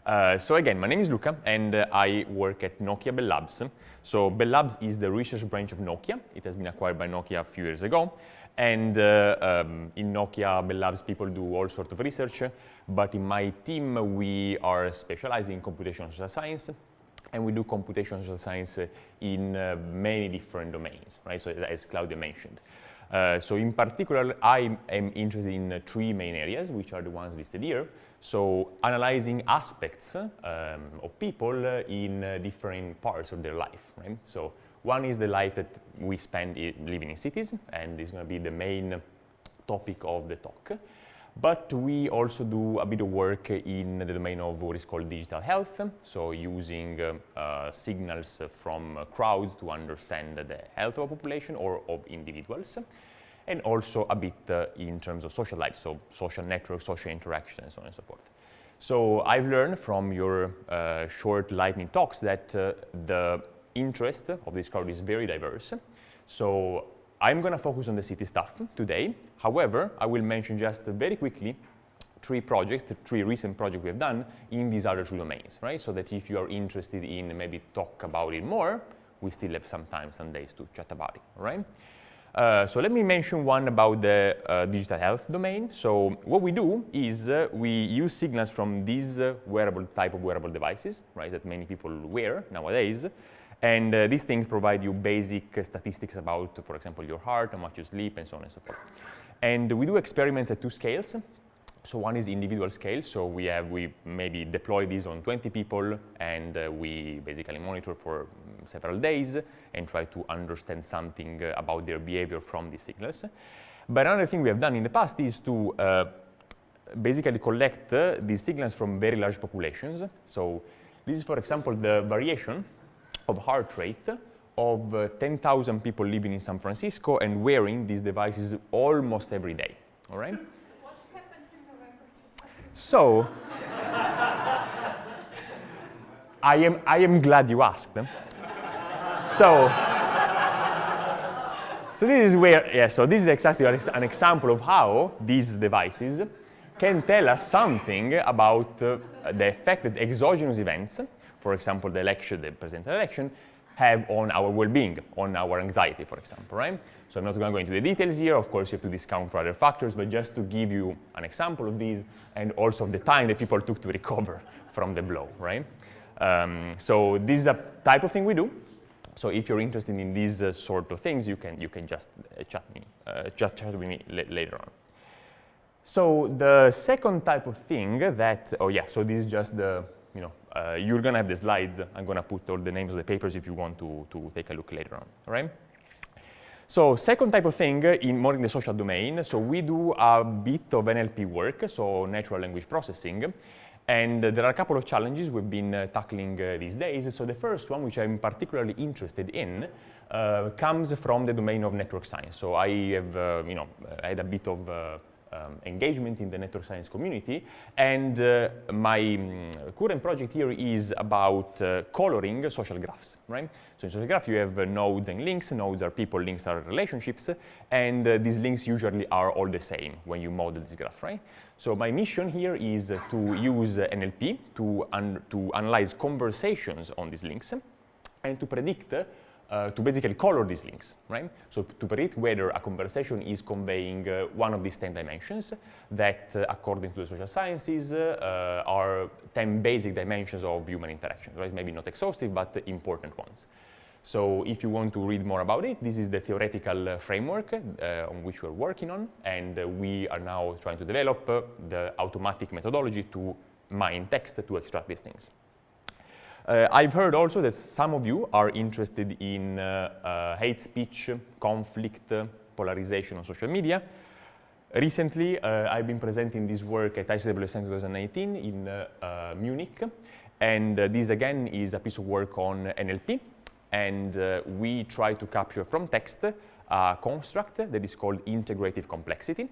So again, my name is Luca, and I work at Nokia Bell Labs. So Bell Labs is the research branch of Nokia. It has been acquired by Nokia a few years ago. And in Nokia Bell Labs, people do all sorts of research. But in my team, we are specializing in computational social science. And we do computational social science in many different domains, right? So as Claudia mentioned. So in particular, I am interested in three main areas, which are the ones listed here. So analyzing aspects of people in different parts of their life, right? So one is the life that we spend living in cities, and this is going to be the main topic of the talk. But we also do a bit of work in the domain of what is called digital health, so using signals from crowds to understand the health of a population or of individuals, and also a bit in terms of social life, so social networks, social interaction, and so on and so forth. So I've learned from your short lightning talks that the interest of this crowd is very diverse. So I'm going to focus on the city stuff today. However, I will mention just very quickly three recent projects we have done in these other two domains, right? So that if you are interested in maybe talk about it more, we still have some time, some days to chat about it, all right? So let me mention one about the digital health domain. So what we do is we use signals from these type of wearable devices, right, that many people wear nowadays. And these things provide you basic statistics about, for example, your heart, how much you sleep, and so on and so forth. And we do experiments at two scales. So one is individual scale. So we maybe deploy these on 20 people, and we basically monitor for several days and try to understand something about their behavior from these signals. But another thing we have done in the past is to basically collect these signals from very large populations. So this is, for example, the variation of heart rate of 10,000 people living in San Francisco and wearing these devices almost every day, all right? What happened in November 2000? So, I am glad you asked. So this is where, so this is exactly an example of how these devices can tell us something about the effect that exogenous events, for example, the presidential election, have on our well-being, on our anxiety, for example, right? So I'm not going to go into the details here. Of course, you have to discount for other factors, but just to give you an example of these, and also of the time that people took to recover from the blow, right? So this is a type of thing we do. So if you're interested in these sort of things, you can just chat with me later on. So the second type of thing that, so this is just the, you're going to have the slides. I'm going to put all the names of the papers if you want to take a look later on, all right? So second type of thing, more in the social domain. So we do a bit of NLP work, so natural language processing. And there are a couple of challenges we've been tackling these days. So the first one, which I'm particularly interested in, comes from the domain of network science. So I have, I had a bit of engagement in the network science community, and my current project here is about coloring social graphs, right? So in social graph you have nodes and links. Nodes are people, links are relationships, and these links usually are all the same when you model this graph, right? So my mission here is to use NLP to analyze conversations on these links and to predict to basically color these links, right? So to predict whether a conversation is conveying one of these 10 dimensions that, according to the social sciences, are 10 basic dimensions of human interaction, right? Maybe not exhaustive, but important ones. So if you want to read more about it, this is the theoretical framework on which we're working on, and we are now trying to develop the automatic methodology to mine text to extract these things. I've heard also that some of you are interested in hate speech, conflict, polarization on social media. Recently, I've been presenting this work at ICWSM 2019 in Munich, and this again is a piece of work on NLP, and we try to capture from text a construct that is called integrative complexity.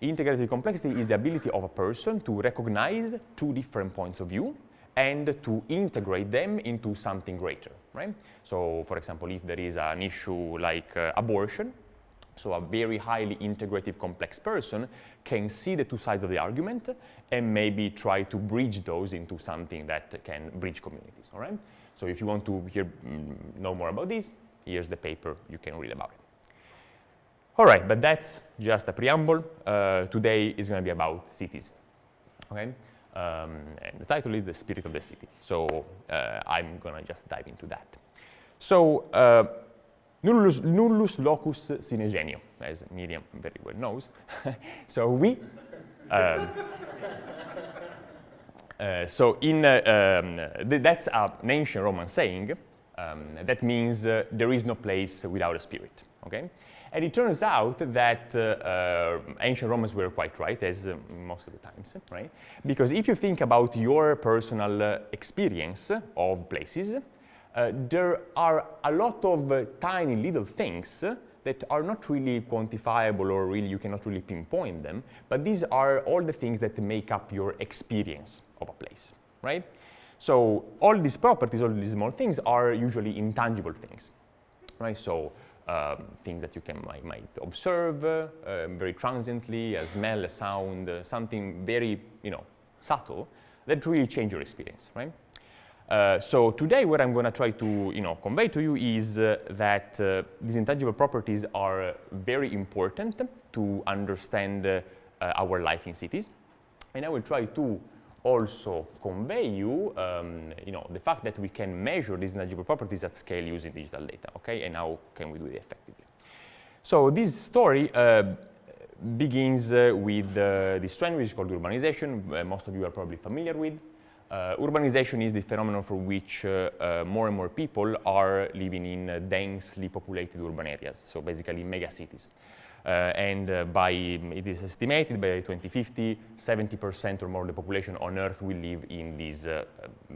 Integrative complexity is the ability of a person to recognize two different points of view and to integrate them into something greater, right? So, for example, if there is an issue like abortion, So a very highly integrative, complex person can see the two sides of the argument and maybe try to bridge those into something that can bridge communities, all right? So if you want to know more about this, here's the paper you can read about it. All right, but that's just a preamble. Today is going to be about cities, okay? And the title is The Spirit of the City. So I'm going to just dive into that. So nullus locus sine genio, as Miriam very well knows. So we, that's an ancient Roman saying that means there is no place without a spirit, okay? And it turns out that ancient Romans were quite right, as most of the times, right? Because if you think about your personal experience of places, there are a lot of tiny little things that are not really quantifiable or really you cannot really pinpoint them, but these are all the things that make up your experience of a place, right? So all these properties, all these small things are usually intangible things, right? So things that you might observe very transiently, a smell, a sound, something very subtle that really change your experience, right? So today what I'm going to try to convey to you is that these intangible properties are very important to understand our life in cities, and I will try to also convey you, the fact that we can measure these intangible properties at scale using digital data, okay? And how can we do it effectively? So this story begins with this trend which is called urbanization. Most of you are probably familiar with. Urbanization is the phenomenon for which more and more people are living in densely populated urban areas, so basically mega cities. It is estimated by 2050, 70% or more of the population on Earth will live in these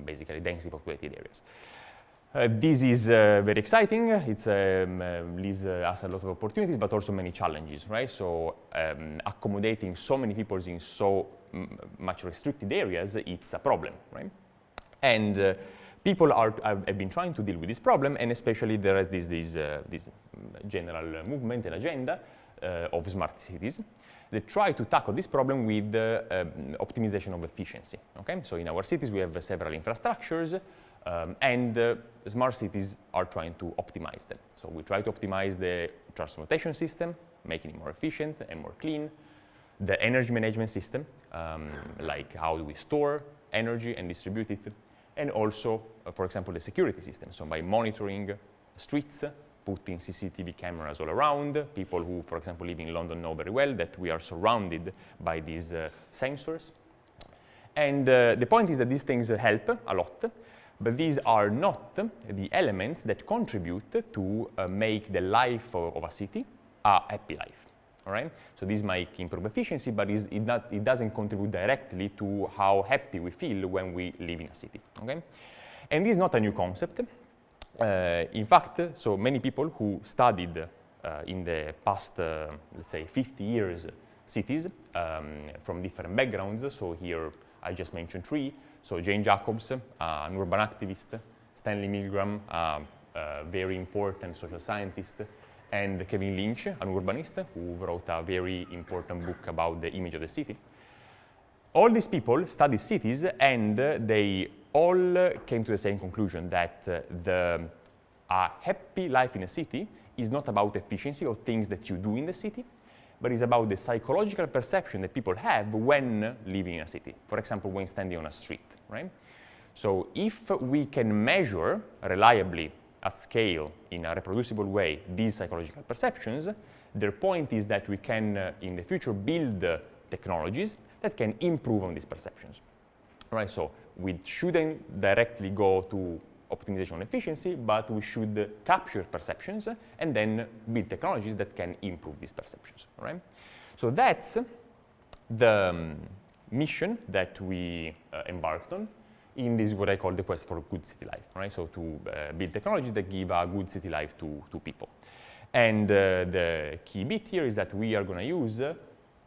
basically densely populated areas. This is very exciting. It leaves us a lot of opportunities, but also many challenges, right? So accommodating so many people in so much restricted areas, it's a problem, right? And people have been trying to deal with this problem, and especially there is this general movement and agenda of smart cities that try to tackle this problem with optimization of efficiency, okay? So in our cities we have several infrastructures, and smart cities are trying to optimize them. So we try to optimize the transportation system, making it more efficient and more clean, the energy management system, like how do we store energy and distribute it, and also, for example, the security system. So by monitoring streets, putting CCTV cameras all around. People who, for example, live in London know very well that we are surrounded by these sensors. And the point is that these things help a lot, but these are not the elements that contribute to make the life of a city a happy life. All right? So these might improve efficiency, but it doesn't contribute directly to how happy we feel when we live in a city. Okay? And this is not a new concept. In fact, so many people who studied in the past, let's say, 50 years cities from different backgrounds. So here I just mentioned three. So Jane Jacobs, an urban activist, Stanley Milgram, a very important social scientist, and Kevin Lynch, an urbanist who wrote a very important book about the image of the city. All these people studied cities, and they all came to the same conclusion that a happy life in a city is not about efficiency or things that you do in the city, but it's about the psychological perception that people have when living in a city. For example, when standing on a street, right? So if we can measure reliably at scale in a reproducible way these psychological perceptions, their point is that we can, in the future, build technologies that can improve on these perceptions. Right? So we shouldn't directly go to optimization and efficiency, but we should capture perceptions and then build technologies that can improve these perceptions. Right? So that's the mission that we embarked on in this, what I call the quest for good city life. Right? So to build technologies that give a good city life to people. And the key bit here is that we are going to use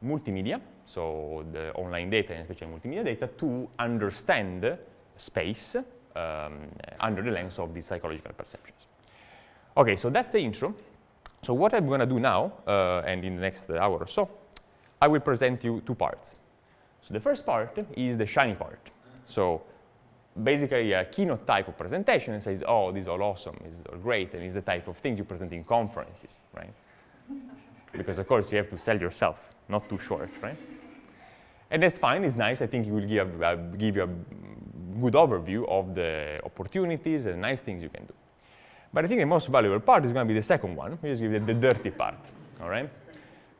multimedia, so the online data and especially multimedia data, to understand space under the lens of these psychological perceptions. Okay, so that's the intro. So what I'm going to do now, and in the next hour or so, I will present you two parts. So the first part is the shiny part. So basically a keynote type of presentation and says, oh, this is all awesome, this is all great, and it's the type of thing you present in conferences, right? Because of course you have to sell yourself, not too short, right? And that's fine, it's nice. I think it will give you a good overview of the opportunities and nice things you can do. But I think the most valuable part is going to be the second one, which is the dirty part, all right?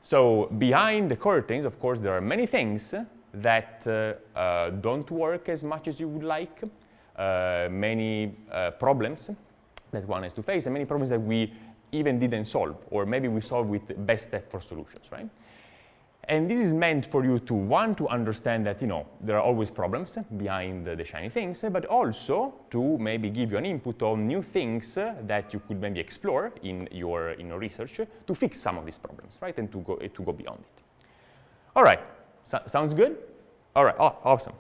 So behind the curtains, of course, there are many things that don't work as much as you would like, many problems that one has to face, and many problems that we even didn't solve, or maybe we solved with best effort solutions, right? And this is meant for you to, one, to understand that, there are always problems behind the shiny things, but also to maybe give you an input on new things that you could maybe explore in your research to fix some of these problems, right? And to go beyond it. All right, sounds good? All right, awesome.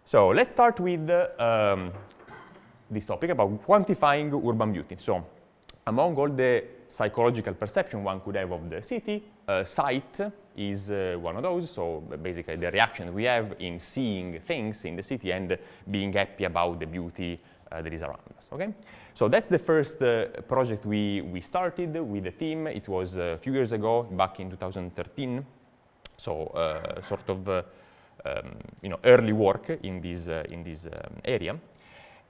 So let's start with this topic about quantifying urban beauty. So among all the psychological perception one could have of the city, sight is one of those. So basically the reaction we have in seeing things in the city and being happy about the beauty that is around us, okay? So that's the first project we started with the team. It was a few years ago, back in 2013. So sort of early work in this area.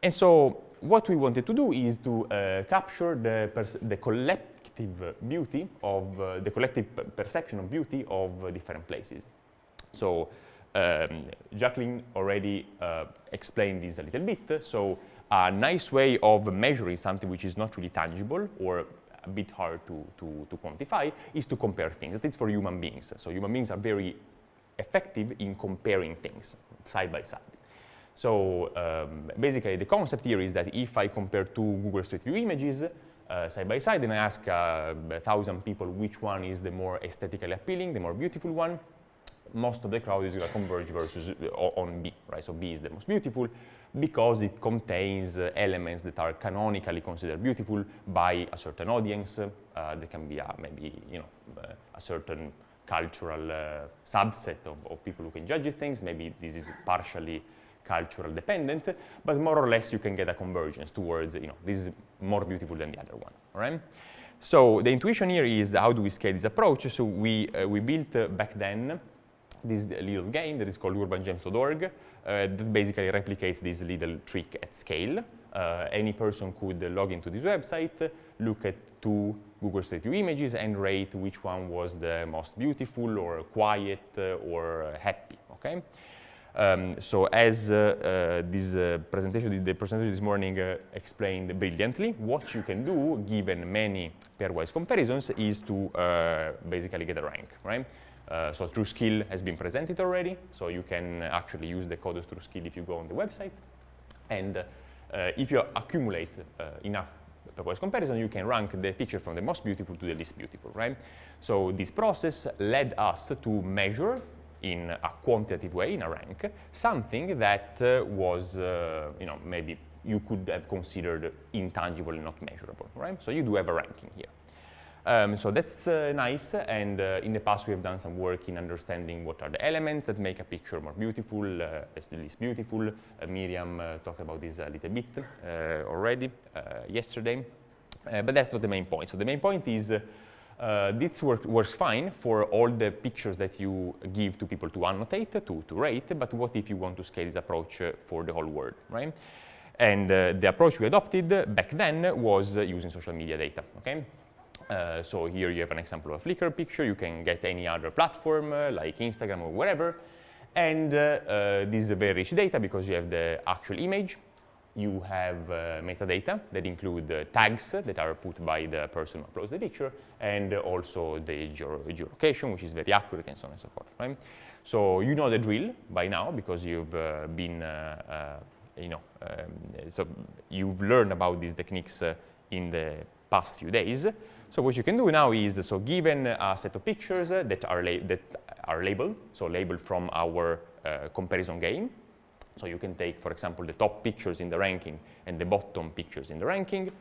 And so what we wanted to do is to capture the collective beauty of the collective perception of beauty of different places. So Jacqueline already explained this a little bit. So a nice way of measuring something which is not really tangible or a bit hard to quantify is to compare things. That is for human beings. So human beings are very effective in comparing things side by side. So basically the concept here is that if I compare two Google Street View images side by side and I ask 1,000 people which one is the more aesthetically appealing, the more beautiful one, most of the crowd is going to converge on B, right? So B is the most beautiful because it contains elements that are canonically considered beautiful by a certain audience. There can be maybe a certain cultural subset of people who can judge things. Maybe this is partially cultural dependent, but more or less you can get a convergence towards, this is more beautiful than the other one, all right? So the intuition here is how do we scale this approach? So we built back then this little game that is called urbangems.org that basically replicates this little trick at scale. Any person could log into this website, look at two Google Street View images and rate which one was the most beautiful or quiet or happy, okay? So as the presentation this morning explained brilliantly, what you can do, given many pairwise comparisons, is to basically get a rank, right? So TrueSkill has been presented already, so you can actually use the code of TrueSkill if you go on the website. And if you accumulate enough pairwise comparison, you can rank the picture from the most beautiful to the least beautiful, right? So this process led us to measure in a quantitative way, in a rank, something that was, maybe you could have considered intangible and not measurable, right? So you do have a ranking here. So that's nice, and in the past we have done some work in understanding what are the elements that make a picture more beautiful, least beautiful. Miriam talked about this a little bit already yesterday, but that's not the main point. So the main point is this works fine for all the pictures that you give to people to annotate, to rate, but what if you want to scale this approach for the whole world, right? And the approach we adopted back then was using social media data, okay? So here you have an example of a Flickr picture. You can get any other platform like Instagram or whatever. And this is a very rich data because you have the actual image. You have metadata that include tags that are put by the person who uploads the picture, and also the geolocation, which is very accurate, and so on and so forth, right? So you know the drill by now because you've been, so you've learned about these techniques in the past few days. So what you can do now is, so given a set of pictures that are labeled, so labeled from our comparison game. So you can take, for example, the top pictures in the ranking and the bottom pictures in the ranking.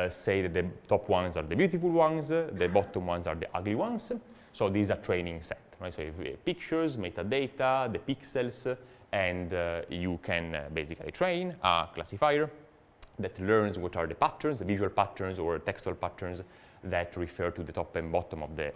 say that the top ones are the beautiful ones, the bottom ones are the ugly ones. So these are training set, right? So if pictures, metadata, the pixels, and you can basically train a classifier that learns what are the patterns, the visual patterns or textual patterns that refer to the top and bottom of the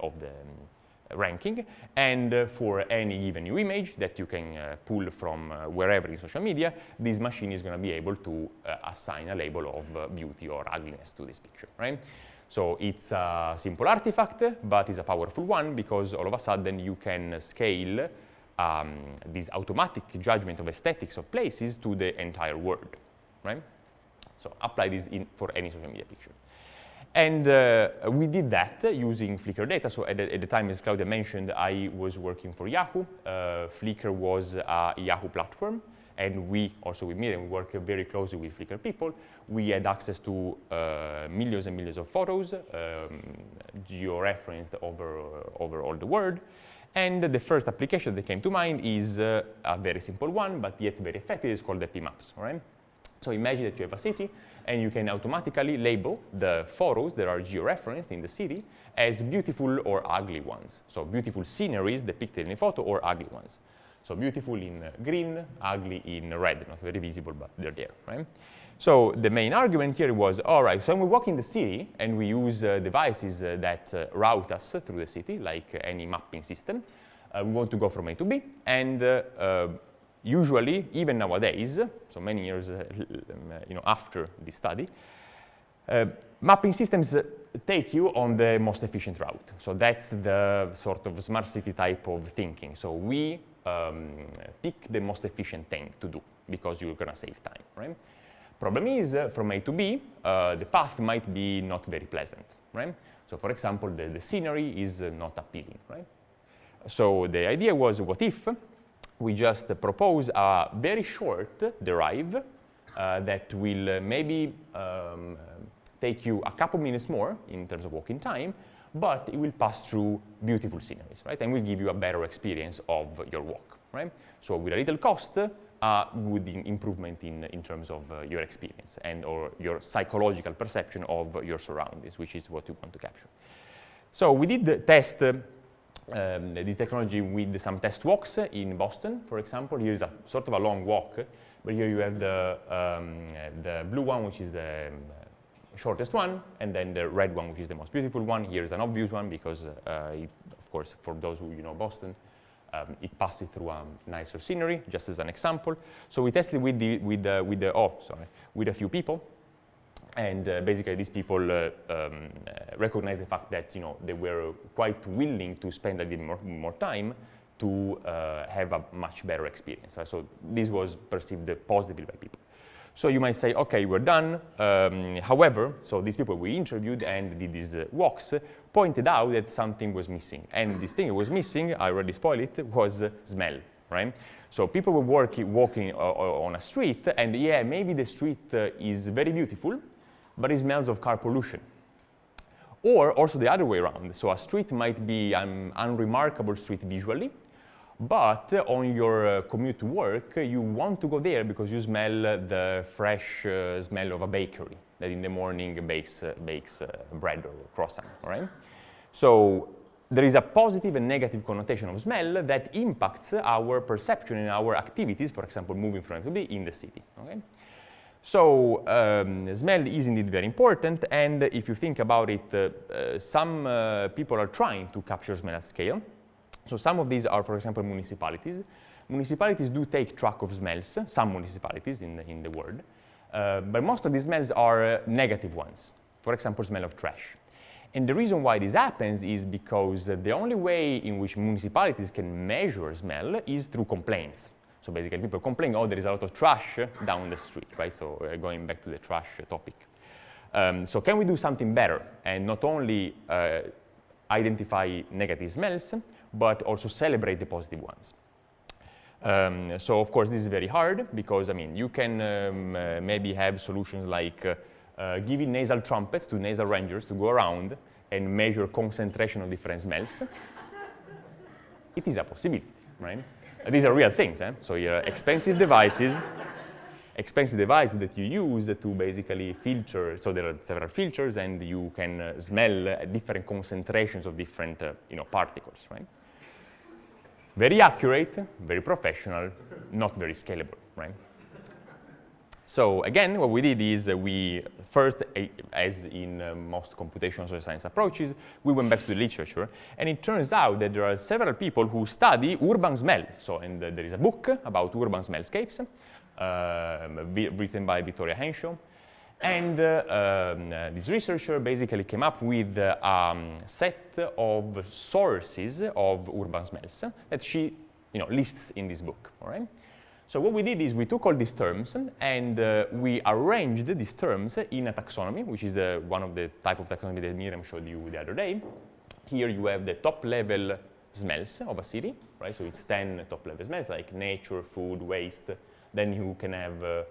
ranking. And for any given new image that you can pull from wherever in social media, this machine is going to be able to assign a label of beauty or ugliness to this picture, right? So it's a simple artifact, but it's a powerful one because all of a sudden you can scale this automatic judgment of aesthetics of places to the entire world, right? So apply this for any social media picture. And we did that using Flickr data. So at the time, as Claudia mentioned, I was working for Yahoo. Flickr was a Yahoo platform. And we, also with Miriam, work very closely with Flickr people. We had access to millions and millions of photos, geo-referenced over all the world. And the first application that came to mind is a very simple one, but yet very effective. It's called the Maps, right? So imagine that you have a city, and you can automatically label the photos that are geo-referenced in the city as beautiful or ugly ones. So beautiful sceneries depicted in a photo or ugly ones. So beautiful in green, ugly in red, not very visible, but they're there, right? So the main argument here was, all right, so when we walk in the city and we use devices that route us through the city, like any mapping system, we want to go from A to B, and usually, even nowadays, so many years after this study, mapping systems take you on the most efficient route. So that's the sort of smart city type of thinking. So we pick the most efficient thing to do because you're going to save time, right? Problem is, from A to B, the path might be not very pleasant, right? So for example, the scenery is not appealing, right? So the idea was, what if we just propose a very short derive that will maybe take you a couple minutes more in terms of walking time, but it will pass through beautiful sceneries, right? And will give you a better experience of your walk, right? So with a little cost, a good improvement in terms of your experience and or your psychological perception of your surroundings, which is what you want to capture. So we did test this technology with some test walks in Boston, for example. Here is a sort of a long walk, but here you have the blue one, which is the shortest one, and then the red one, which is the most beautiful one. Here is an obvious one because, of course, for those who know Boston, it passes through a nicer scenery, just as an example. So we tested with a few people, and basically these people recognized the fact that they were quite willing to spend a little more time to have a much better experience. So this was perceived positively by people. So you might say, okay, we're done. However, so these people we interviewed and did these walks pointed out that something was missing. And this thing that was missing, I already spoiled it, was smell, right? So people were walking on a street, and yeah, maybe the street is very beautiful, but it smells of car pollution. Or also the other way around. So a street might be an unremarkable street visually, but on your commute to work, you want to go there because you smell the fresh smell of a bakery that in the morning bakes bread or croissant, right? So there is a positive and negative connotation of smell that impacts our perception and our activities, for example, moving from A to B in the city, okay? So smell is indeed very important, and if you think about it, some people are trying to capture smell at scale. So some of these are, for example, municipalities. Municipalities do take track of smells, some municipalities in the world, but most of these smells are negative ones. For example, smell of trash. And the reason why this happens is because the only way in which municipalities can measure smell is through complaints. So basically people complain, oh, there is a lot of trash down the street, right? So going back to the trash topic. So can we do something better and not only identify negative smells, but also celebrate the positive ones? So of course this is very hard because, I mean, you can maybe have solutions like giving nasal trumpets to nasal rangers to go around and measure concentration of different smells. It is a possibility, right? These are real things, so you're expensive devices, expensive device that you use to basically filter. So there are several filters, and you can smell different concentrations of different particles, right? Very accurate, very professional, not very scalable, right? So again, what we did is we first, as in most computational social science approaches, we went back to the literature, and it turns out that there are several people who study urban smell. So, and there is a book about urban smellscapes written by Victoria Henshaw, and this researcher basically came up with a set of sources of urban smells that she lists in this book, all right? So what we did is we took all these terms and we arranged these terms in a taxonomy, which is one of the type of taxonomy that Miriam showed you the other day. Here you have the top-level smells of a city, right? So it's 10 top-level smells like nature, food, waste. Then you can have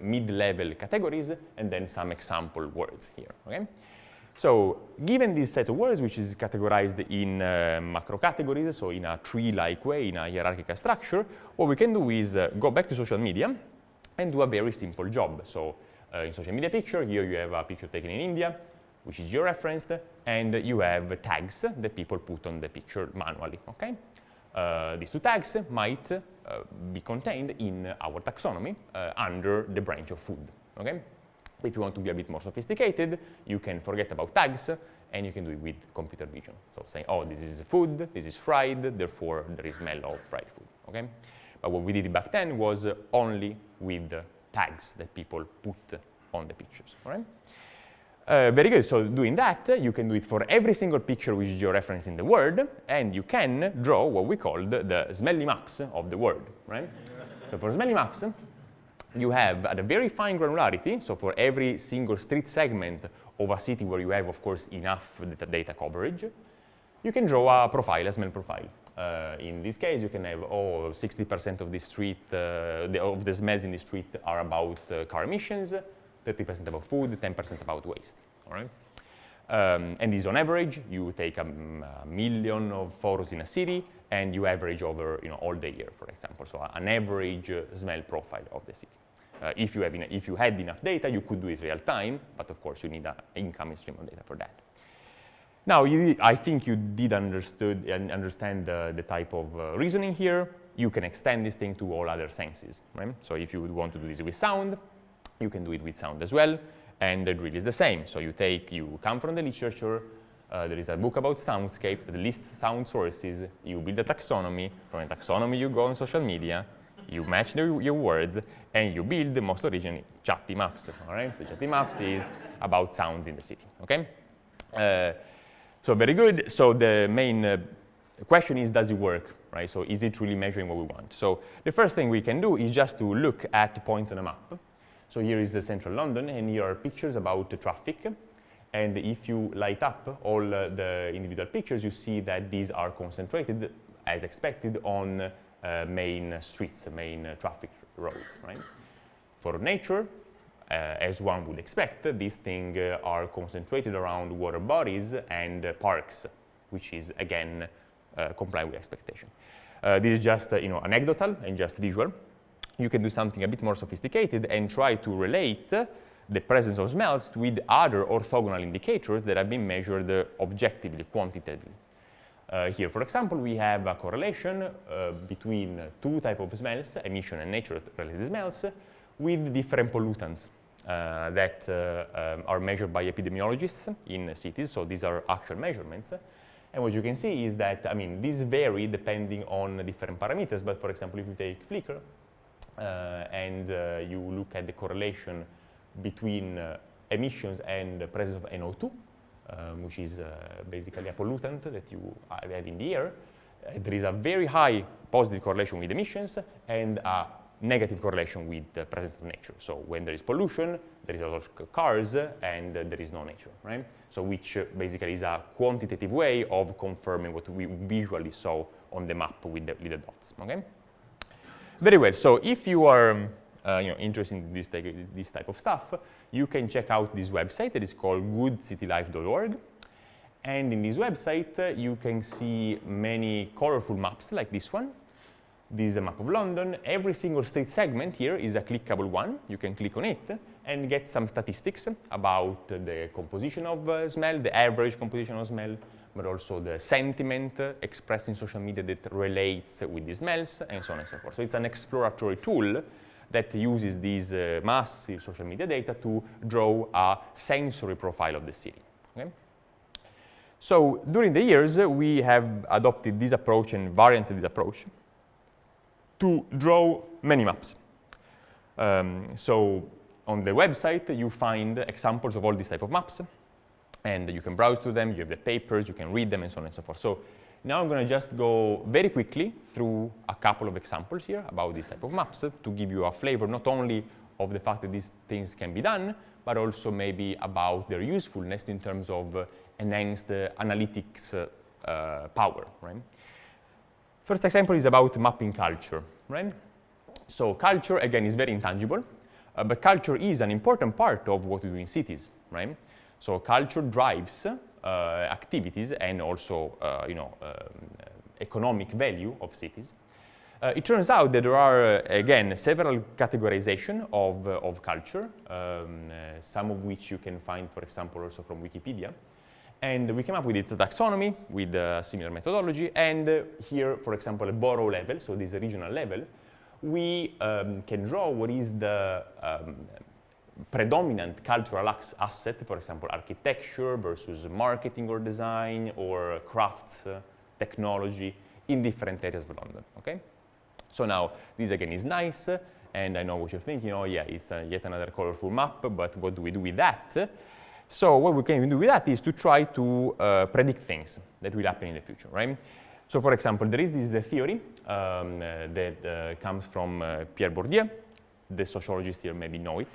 mid-level categories and then some example words here, okay? So given this set of words, which is categorized in macro categories, so in a tree-like way, in a hierarchical structure, what we can do is go back to social media and do a very simple job. So in social media picture, here you have a picture taken in India, which is georeferenced, and you have tags that people put on the picture manually, okay? These two tags might be contained in our taxonomy under the branch of food, okay? If you want to be a bit more sophisticated, you can forget about tags, and you can do it with computer vision. So saying, oh, this is food, this is fried, therefore there is smell of fried food, okay? But what we did back then was only with tags that people put on the pictures, all right? Very good, so doing that, you can do it for every single picture which is georeferenced in the word, and you can draw what we call the smelly maps of the word, right? So for smelly maps, you have at a very fine granularity, so for every single street segment of a city where you have, of course, enough data coverage, you can draw a profile, a smell profile. In this case, you can have, 60% of the street, of the smells in the street are about car emissions, 30% about food, 10% about waste, all right? And this on average, you take a million of photos in a city, and you average over all the year, for example. So an average smell profile of the city. If you had enough data, you could do it real time, but of course you need an incoming stream of data for that. Now, I think you did understand the type of reasoning here. You can extend this thing to all other senses, right? So if you would want to do this with sound, you can do it with sound as well, and the drill is the same. So you come from the literature, there is a book about soundscapes that lists sound sources, you build a taxonomy, from a taxonomy you go on social media, you match your words, and you build the most original chatty maps, all right? So chatty maps is about sounds in the city, okay? So very good. So the main question is, does it work, right? So is it really measuring what we want? So the first thing we can do is just to look at points on a map. So here is central London, and here are pictures about the traffic. And if you light up all the individual pictures, you see that these are concentrated, as expected, on main streets, main traffic roads, right? For nature, as one would expect, these things are concentrated around water bodies and parks, which is, again, comply with expectation. This is just anecdotal and just visual. You can do something a bit more sophisticated and try to relate the presence of smells with other orthogonal indicators that have been measured objectively, quantitatively. Here, for example, we have a correlation between two types of smells, emission and nature-related smells, with different pollutants that are measured by epidemiologists in cities. So these are actual measurements. And what you can see is that, these vary depending on different parameters. But for example, if you take Flickr and you look at the correlation between emissions and the presence of NO2, which is basically a pollutant that you have in the air, there is a very high positive correlation with emissions and a negative correlation with the presence of nature. So when there is pollution, there is a lot of cars and there is no nature, right? So which basically is a quantitative way of confirming what we visually saw on the map with the little dots, okay? Very well, so if you are interested in this type of stuff, you can check out this website that is called goodcitylife.org. And in this website, you can see many colorful maps like this one, This is a map of London. Every single street segment here is a clickable one. You can click on it and get some statistics about the composition of smell, the average composition of smell, but also the sentiment expressed in social media that relates with the smells, and so on and so forth. So it's an exploratory tool that uses these massive social media data to draw a sensory profile of the city. Okay? So during the years, we have adopted this approach and variants of this approach to draw many maps. So on the website, you find examples of all these type of maps, and you can browse to them, you have the papers, you can read them, and so on and so forth. So now I'm going to just go very quickly through a couple of examples here about this type of maps to give you a flavor not only of the fact that these things can be done, but also maybe about their usefulness in terms of enhanced analytics power, right? First example is about mapping culture, right? So culture, again, is very intangible, but culture is an important part of what we do in cities, right? So culture drives activities and also, economic value of cities. It turns out that there are, again, several categorizations of culture, some of which you can find, for example, also from Wikipedia. And we came up with a taxonomy with a similar methodology. And here, for example, a borough level, so this is a regional level, we can draw what is the predominant cultural asset, for example, architecture versus marketing or design or crafts, technology in different areas of London, okay? So now, this again is nice, and I know what you're thinking, oh yeah, it's yet another colorful map, but what do we do with that? So what we can do with that is to try to predict things that will happen in the future, right? So for example, there is this theory that comes from Pierre Bourdieu. The sociologists here maybe know it.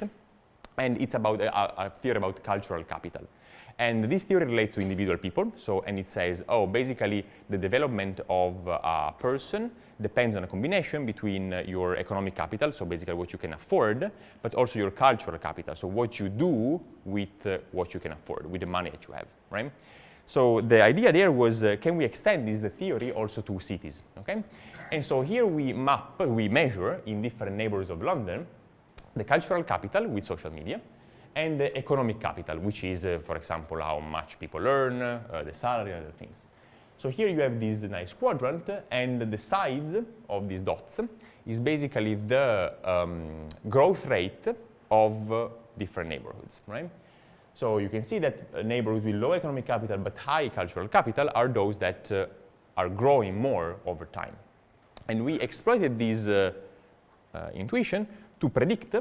And it's about a theory about cultural capital. And this theory relates to individual people. So, and it says, oh, basically the development of a person depends on a combination between your economic capital, so basically what you can afford, but also your cultural capital, so what you do with what you can afford, with the money that you have, right? So the idea there was, can we extend this theory also to cities, okay? And so here we measure in different neighborhoods of London the cultural capital with social media, and the economic capital, which is, for example, how much people earn, the salary, and other things. So here you have this nice quadrant, and the sides of these dots is basically the growth rate of different neighborhoods, right? So you can see that neighborhoods with low economic capital but high cultural capital are those that are growing more over time. And we exploited this intuition to predict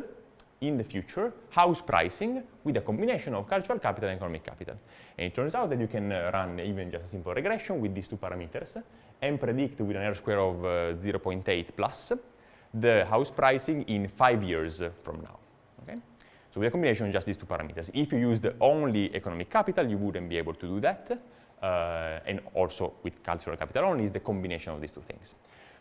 in the future house pricing with a combination of cultural capital and economic capital. And it turns out that you can run even just a simple regression with these two parameters and predict with an R-square of 0.8 plus the house pricing in 5 years from now. Okay? So with a combination of just these two parameters. If you used only economic capital, you wouldn't be able to do that. And also with cultural capital only is the combination of these two things.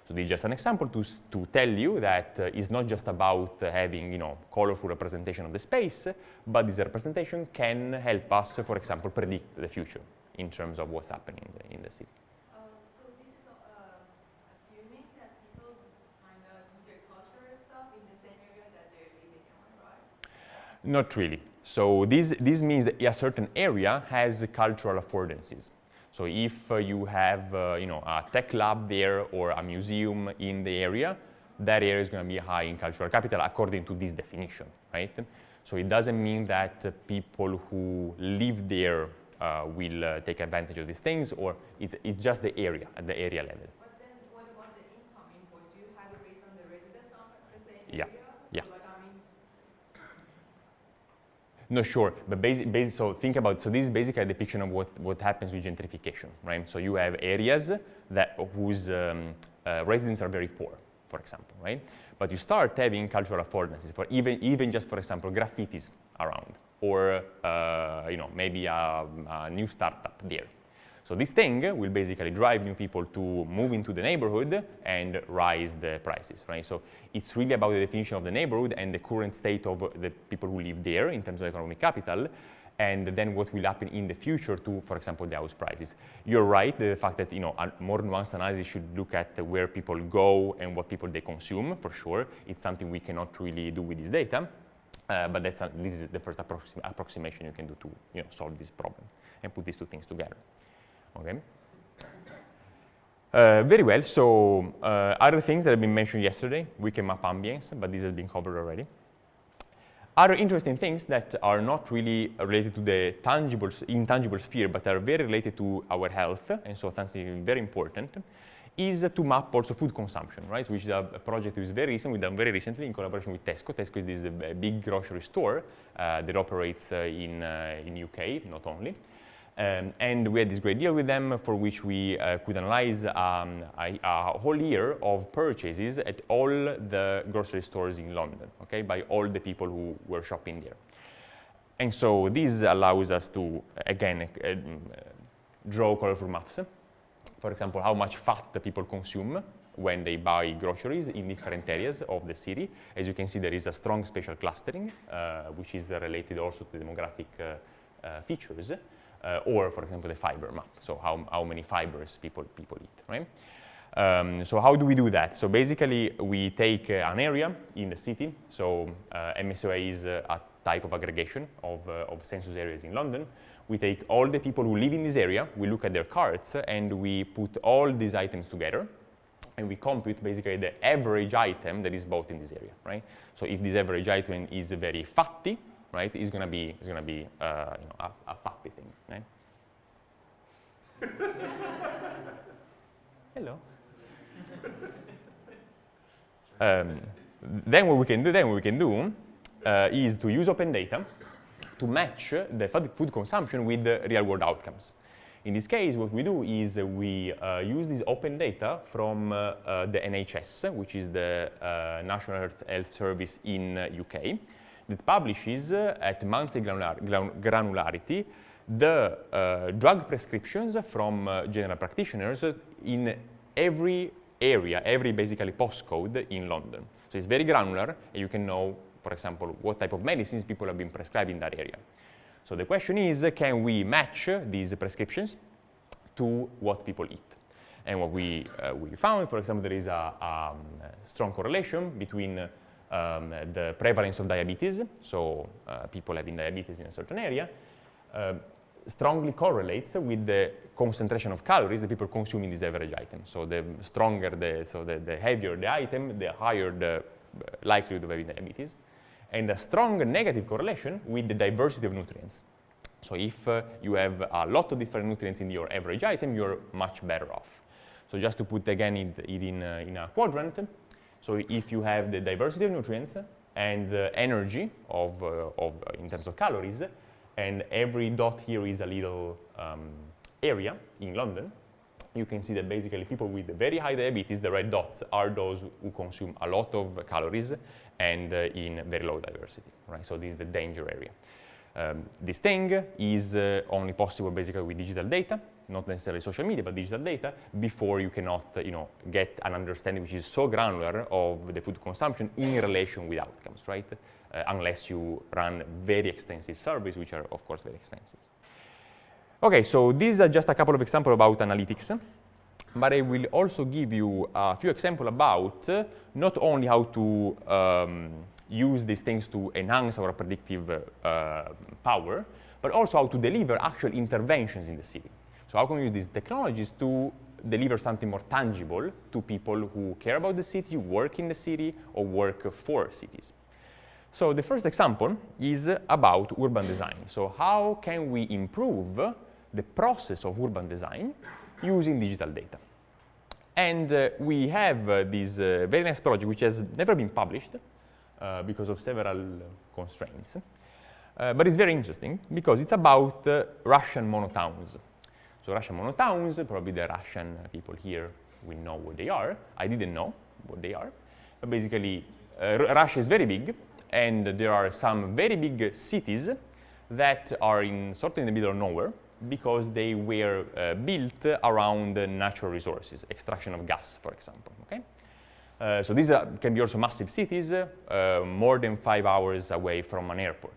So this is just an example to tell you that it's not just about having, colorful representation of the space, but this representation can help us, for example, predict the future in terms of what's happening in the city. So this is assuming that people kind of do their cultural stuff in the same area that they're living in, right? Not really. So this means that a certain area has cultural affordances. So if you have a tech lab there or a museum in the area, that area is going to be high in cultural capital according to this definition, right? So it doesn't mean that people who live there will take advantage of these things, or it's just the area, at the area level. But then what about the income input? Do you have it based on the residents of the same Yeah. area? Yeah. So No, sure, but so think about, so this is basically a depiction of what happens with gentrification, right? So you have areas whose residents are very poor, for example, right? But you start having cultural affordances for even just, for example, graffitis around, or maybe a new startup there. So this thing will basically drive new people to move into the neighborhood and rise the prices, right? So it's really about the definition of the neighborhood and the current state of the people who live there in terms of economic capital, and then what will happen in the future to, for example, the house prices. You're right, the fact that more nuanced analysis should look at where people go and what people they consume, for sure. It's something we cannot really do with this data, but this is the first approximation you can do to solve this problem and put these two things together. Okay. Very well, so other things that have been mentioned yesterday, we can map ambience, but this has been covered already. Other interesting things that are not really related to the intangible sphere, but are very related to our health, and so something very important, is to map also food consumption, right? Which is a project that is very recent, we've done very recently in collaboration with Tesco. Tesco is this big grocery store that operates in UK, not only. And we had this great deal with them for which we could analyze a whole year of purchases at all the grocery stores in London, okay, by all the people who were shopping there. And so this allows us to, again, draw colorful maps. For example, how much fat the people consume when they buy groceries in different areas of the city. As you can see, there is a strong spatial clustering, which is related also to demographic features. Or, for example, the fiber map, so how many fibers people eat, right? So how do we do that? So basically, we take an area in the city. So MSOA is a type of aggregation of census areas in London. We take all the people who live in this area, we look at their carts, and we put all these items together, and we compute basically the average item that is bought in this area, right? So if this average item is very fatty, right, it's gonna be a fatty thing, right? Hello. Then what we can do is to use open data to match the food consumption with the real-world outcomes. In this case, what we do is we use this open data from the NHS, which is the National Health Service in UK, that publishes at monthly granularity the drug prescriptions from general practitioners in every area, every basically postcode in London. So it's very granular, and you can know, for example, what type of medicines people have been prescribed in that area. So the question is, can we match these prescriptions to what people eat? And what we found, for example, there is a strong correlation between the prevalence of diabetes, so people having diabetes in a certain area, strongly correlates with the concentration of calories that people consume in this average item. So the stronger, the heavier the item, the higher the likelihood of having diabetes. And a strong negative correlation with the diversity of nutrients. So if you have a lot of different nutrients in your average item, you're much better off. So just to put again it in a quadrant, so if you have the diversity of nutrients and the energy in terms of calories, and every dot here is a little area in London, you can see that basically people with very high diabetes, the red dots, are those who consume a lot of calories and in very low diversity, right? So this is the danger area. This thing is only possible basically with digital data, not necessarily social media, but digital data. Before you cannot, get an understanding which is so granular of the food consumption in relation with outcomes, right? Unless you run very extensive surveys, which are of course very expensive. Okay, so these are just a couple of examples about analytics, but I will also give you a few examples about not only how to use these things to enhance our predictive power, but also how to deliver actual interventions in the city. So how can we use these technologies to deliver something more tangible to people who care about the city, work in the city, or work for cities? So the first example is about urban design. So how can we improve the process of urban design using digital data? And we have this very nice project which has never been published because of several constraints. But it's very interesting because it's about Russian monotowns. So Russian monotowns, probably the Russian people here will know what they are. I didn't know what they are. But basically, Russia is very big, and there are some very big cities that are sort of in the middle of nowhere because they were built around natural resources, extraction of gas, for example. Okay? So these can be also massive cities, more than 5 hours away from an airport.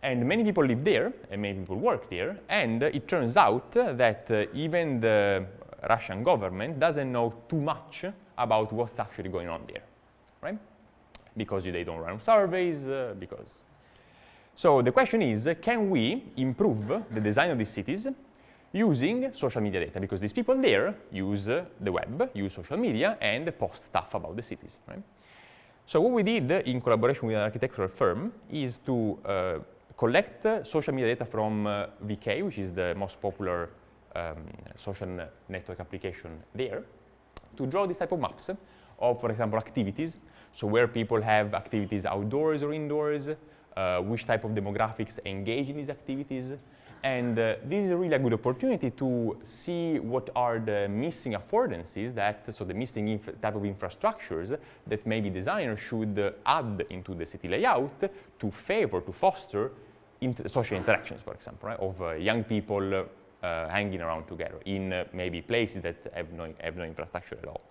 And many people live there, and many people work there, and it turns out that even the Russian government doesn't know too much about what's actually going on there, right? Because they don't run surveys, because... So the question is, can we improve the design of these cities using social media data? Because these people there use the web, use social media, and post stuff about the cities, right? So what we did in collaboration with an architectural firm is to collect social media data from VK, which is the most popular social network application there, to draw this type of maps of, for example, activities. So where people have activities outdoors or indoors, which type of demographics engage in these activities. And this is really a good opportunity to see what are the missing affordances so the missing type of infrastructures that maybe designers should add into the city layout to favor, to foster social interactions, for example, right, of young people hanging around together in maybe places that have no infrastructure at all.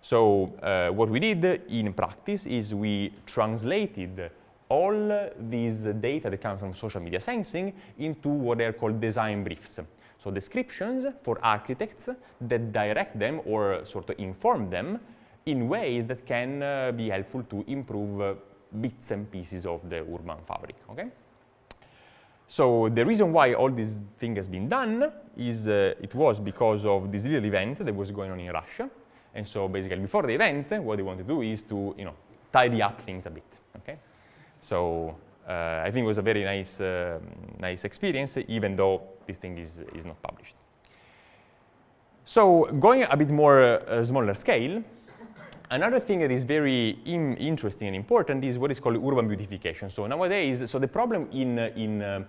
So what we did in practice is we translated all these data that comes from social media sensing into what are called design briefs. So descriptions for architects that direct them or sort of inform them in ways that can be helpful to improve bits and pieces of the urban fabric, okay? So the reason why all this thing has been done is it was because of this little event that was going on in Russia. And so basically before the event, what they want to do is to tidy up things a bit, okay? So I think it was a very nice experience, even though this thing is not published. So going a bit more smaller scale, another thing that is very interesting and important is what is called urban beautification. So nowadays, the problem in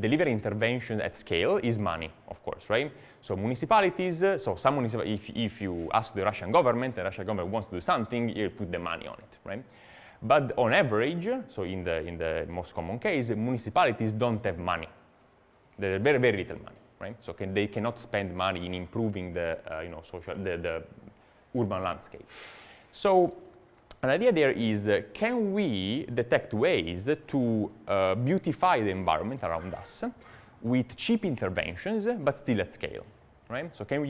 delivering intervention at scale is money, of course, right? So municipalities, if you ask the Russian government wants to do something, you put the money on it, right? But on average, so in the most common case, municipalities don't have money. They have very, very little money, right? So they cannot spend money in improving the the urban landscape. So an idea there is, can we detect ways to beautify the environment around us with cheap interventions, but still at scale, right? So can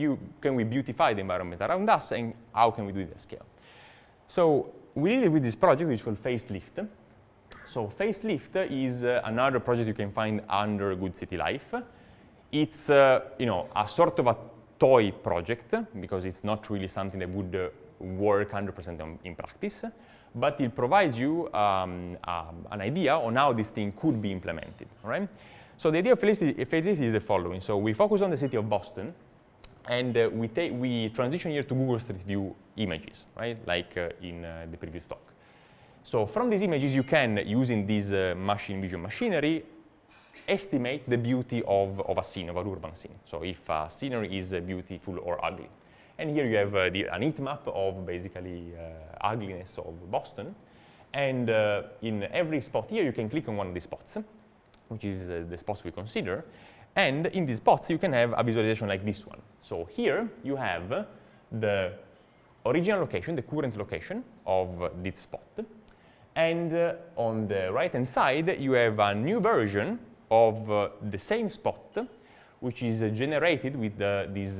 we beautify the environment around us, and how can we do it at scale? So we did it with this project, which is called Facelift. So Facelift is another project you can find under Good City Life. It's a sort of a toy project, because it's not really something that would work 100% in practice, but it provides you an idea on how this thing could be implemented, right? So the idea of Facelift is the following. So we focus on the city of Boston, and we transition here to Google Street View images, right, like in the previous talk. So from these images, you can, using this machine vision machinery, estimate the beauty of a scene, of an urban scene. So if a scenery is beautiful or ugly. And here you have an heat map of basically ugliness of Boston. And in every spot here, you can click on one of these spots, which is the spots we consider. And in these spots, you can have a visualization like this one. So here you have the original location, the current location of this spot. And on the right-hand side, you have a new version of the same spot, which is generated with these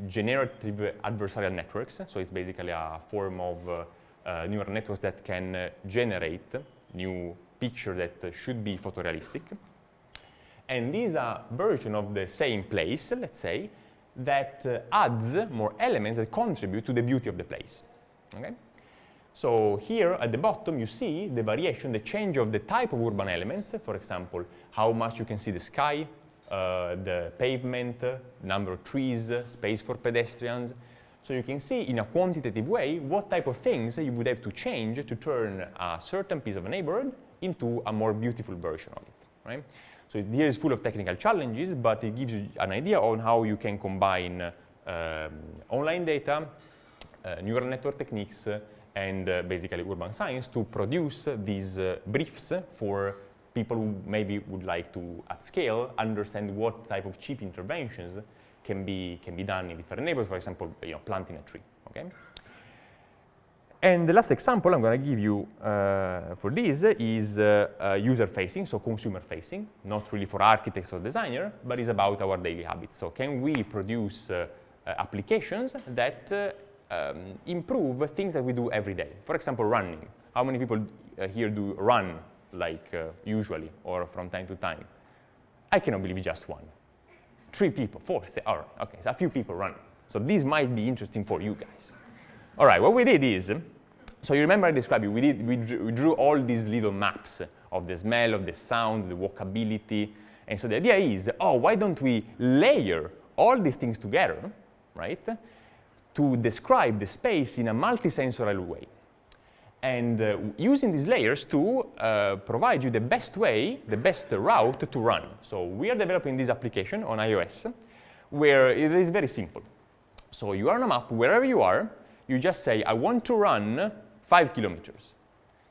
generative adversarial networks. So it's basically a form of neural networks that can generate new pictures that should be photorealistic. And these are versions of the same place, let's say, that adds more elements that contribute to the beauty of the place. Okay? So here at the bottom, you see the variation, the change of the type of urban elements. For example, how much you can see the sky, the pavement, number of trees, space for pedestrians. So you can see in a quantitative way what type of things you would have to change to turn a certain piece of a neighborhood into a more beautiful version of it, right? So here is full of technical challenges, but it gives you an idea on how you can combine online data, neural network techniques, and basically urban science to produce these briefs for people who maybe would like to, at scale, understand what type of cheap interventions can be done in different neighborhoods. For example, planting a tree. Okay. And the last example I'm going to give you for this is user-facing, so consumer-facing, not really for architects or designer, but is about our daily habits. So can we produce applications that improve things that we do every day? For example, running. How many people here do run like usually or from time to time? I cannot believe just one. 3 people, 4, all right, okay, so a few people run. So this might be interesting for you guys. All right, what we did is, so you remember I described it, we drew all these little maps of the smell, of the sound, the walkability. And so the idea is, oh, why don't we layer all these things together, right, to describe the space in a multisensorial way. And using these layers to provide you the best way, the best route to run. So we are developing this application on iOS where it is very simple. So you are on a map, wherever you are, you just say, I want to run 5 kilometers.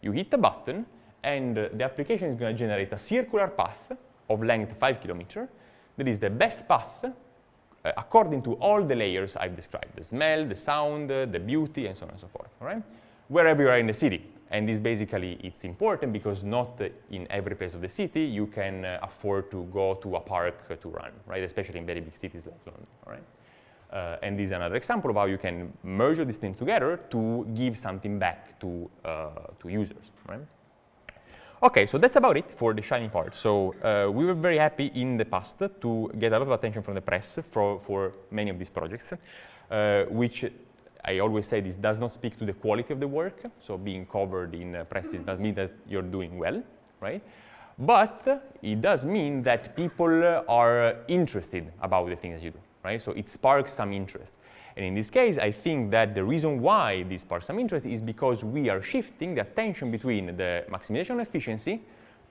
You hit the button, and the application is going to generate a circular path of length 5 kilometers. That is the best path according to all the layers I've described, the smell, the sound, the beauty, and so on and so forth, all right? Wherever you are in the city. And this basically, it's important because not in every place of the city you can afford to go to a park to run, right? Especially in very big cities like London, all right? And this is another example of how you can merge these things together to give something back to users, right? Okay, so that's about it for the shiny part. So we were very happy in the past to get a lot of attention from the press for many of these projects, which I always say this does not speak to the quality of the work. So being covered in press does not mean that you're doing well, right? But it does mean that people are interested about the things that you do, right? So it sparks some interest. And in this case, I think that the reason why this sparks some interest is because we are shifting the attention between the maximization of efficiency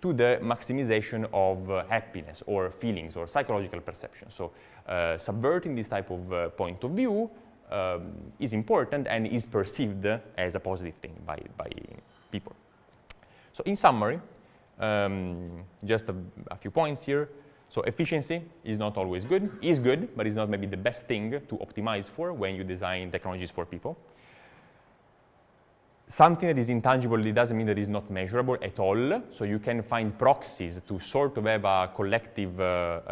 to the maximization of happiness or feelings or psychological perception. So subverting this type of point of view is important and is perceived as a positive thing by people. So in summary, just a few points here. So efficiency is not always good, is good, but it's not maybe the best thing to optimize for when you design technologies for people. Something that is intangible, it doesn't mean that it's not measurable at all. So you can find proxies to sort of have a collective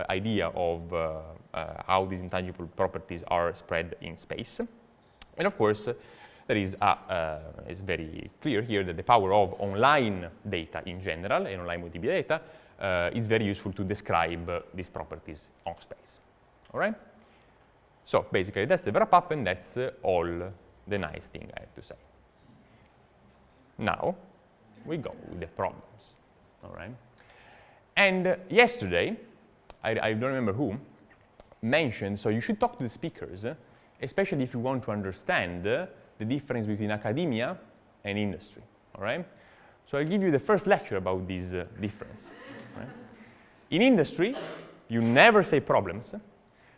idea of how these intangible properties are spread in space. And of course, there is it's very clear here that the power of online data in general and online multimedia data is very useful to describe these properties on space. All right? So basically, that's the wrap up, and that's all the nice thing I have to say. Now, we go with the problems. All right? And yesterday, I don't remember who, mentioned, so you should talk to the speakers, especially if you want to understand the difference between academia and industry. All right? So I'll give you the first lecture about this difference. Right? In industry, you never say problems,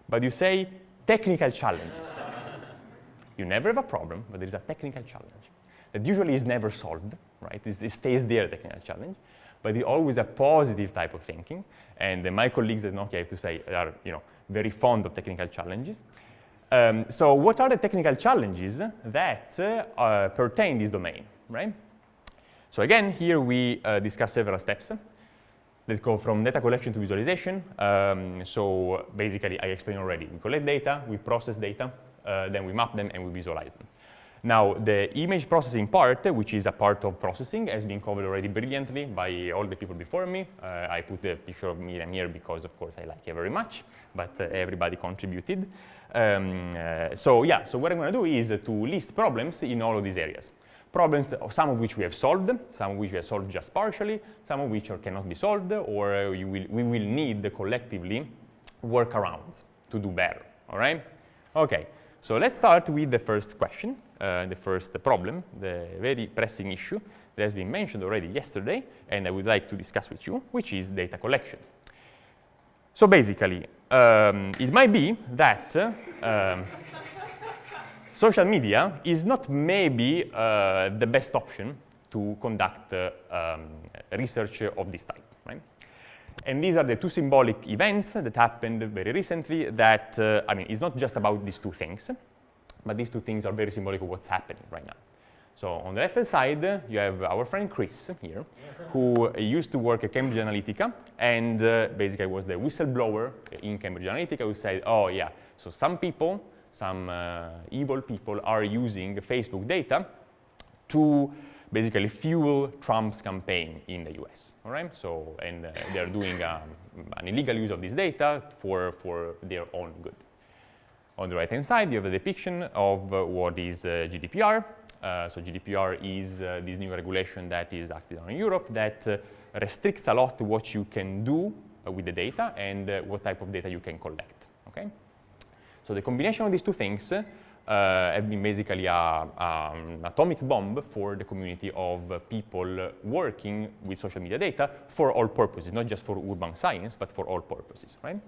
but you say technical challenges. You never have a problem, but there is a technical challenge that usually is never solved, right? It stays there, the technical challenge, but it's always a positive type of thinking. And my colleagues at Nokia, I have to say, are very fond of technical challenges. So what are the technical challenges that pertain this domain, right? So again, here we discuss several steps that go from data collection to visualization. So basically, I explained already. We collect data, we process data, then we map them, and we visualize them. Now, the image processing part, which is a part of processing, has been covered already brilliantly by all the people before me. I put the picture of Miriam here because, of course, I like her very much, but everybody contributed. So what I'm going to do is to list problems in all of these areas. Problems, some of which we have solved, some of which we have solved just partially, some of which cannot be solved, or we will need collectively workarounds to do better, all right? Okay, so let's start with the first question, the first problem, the very pressing issue that has been mentioned already yesterday, and I would like to discuss with you, which is data collection. So basically, it might be that social media is not maybe the best option to conduct research of this type, right? And these are the two symbolic events that happened very recently that, it's not just about these two things, but these two things are very symbolic of what's happening right now. So on the left-hand side, you have our friend Chris here, who used to work at Cambridge Analytica, and basically was the whistleblower in Cambridge Analytica who said, oh yeah, so some people, some evil people are using Facebook data to basically fuel Trump's campaign in the US, all right? So, and they're doing an illegal use of this data for their own good. On the right-hand side, you have a depiction of what is GDPR. So GDPR is this new regulation that is acted on in Europe that restricts a lot what you can do with the data and what type of data you can collect, okay? So the combination of these two things have been basically an atomic bomb for the community of people working with social media data for all purposes, not just for urban science, but for all purposes, right?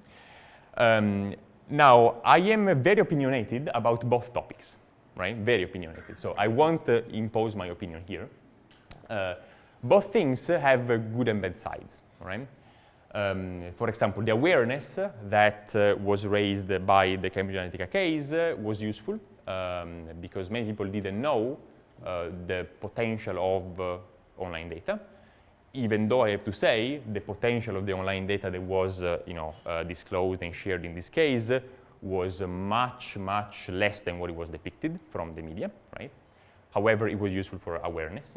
Now, I am very opinionated about both topics, right? Very opinionated. So I won't impose my opinion here. Both things have good and bad sides, right? For example, the awareness that was raised by the Cambridge Analytica case was useful because many people didn't know the potential of online data. Even though I have to say the potential of the online data that was disclosed and shared in this case was much, much less than what it was depicted from the media, right? However, it was useful for awareness.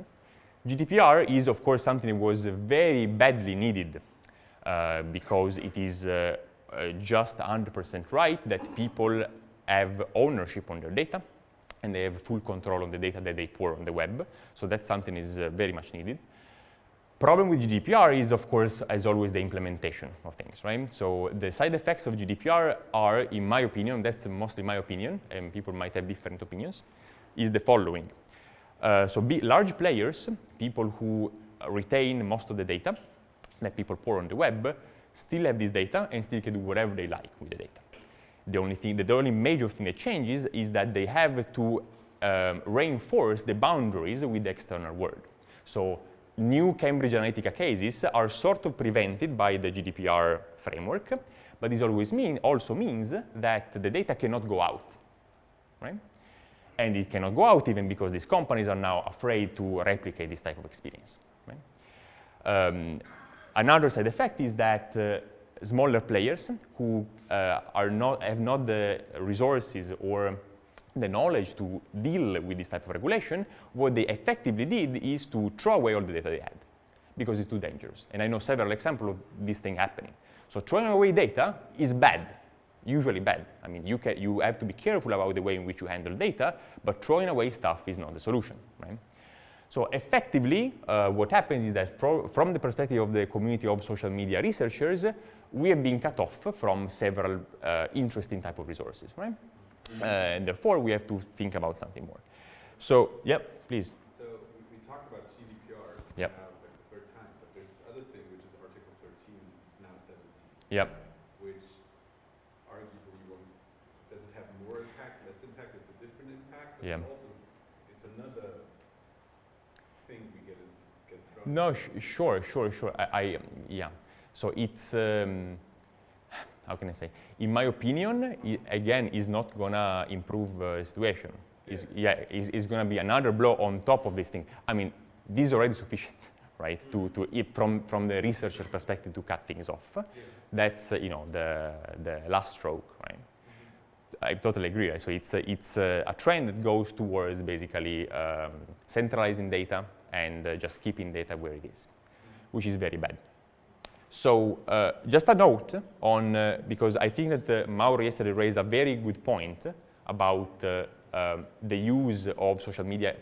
GDPR is, of course, something that was very badly needed because it is just 100% right that people have ownership on their data and they have full control on the data that they pour on the web. So that's something is very much needed. Problem with GDPR is, of course, as always, the implementation of things, right? So the side effects of GDPR are, in my opinion, that's mostly my opinion, and people might have different opinions, is the following. So large players, people who retain most of the data that people pour on the web, still have this data and still can do whatever they like with the data. The only major thing that changes is that they have to reinforce the boundaries with the external world. So new Cambridge Analytica cases are sort of prevented by the GDPR framework, but this also means that the data cannot go out, right? And it cannot go out even because these companies are now afraid to replicate this type of experience, right? Another side effect is that smaller players who have not the resources or the knowledge to deal with this type of regulation, what they effectively did is to throw away all the data they had because it's too dangerous. And I know several examples of this thing happening. So throwing away data is bad, usually bad. I mean, you have to be careful about the way in which you handle data, but throwing away stuff is not the solution, right? So effectively, what happens is that from the perspective of the community of social media researchers, we have been cut off from several interesting type of resources, right? And therefore, we have to think about something more. So, yeah, please. So we talked about GDPR yep. like the third time, but there's this other thing which is Article 13, now 17. Yep. Which arguably does it have more impact, less impact? It's a different impact, but yeah. it's another thing we get thrown. No, sure. Yeah. So it's. How can I say? In my opinion, again, is not gonna improve the situation. It's gonna be another blow on top of this thing. I mean, this is already sufficient, right? From the researcher perspective to cut things off. Yeah. That's the last stroke, right? Mm-hmm. I totally agree. Right? So it's a trend that goes towards basically centralizing data and just keeping data where it is, which is very bad. So just a note on, because I think that Mauro yesterday raised a very good point about the use of social media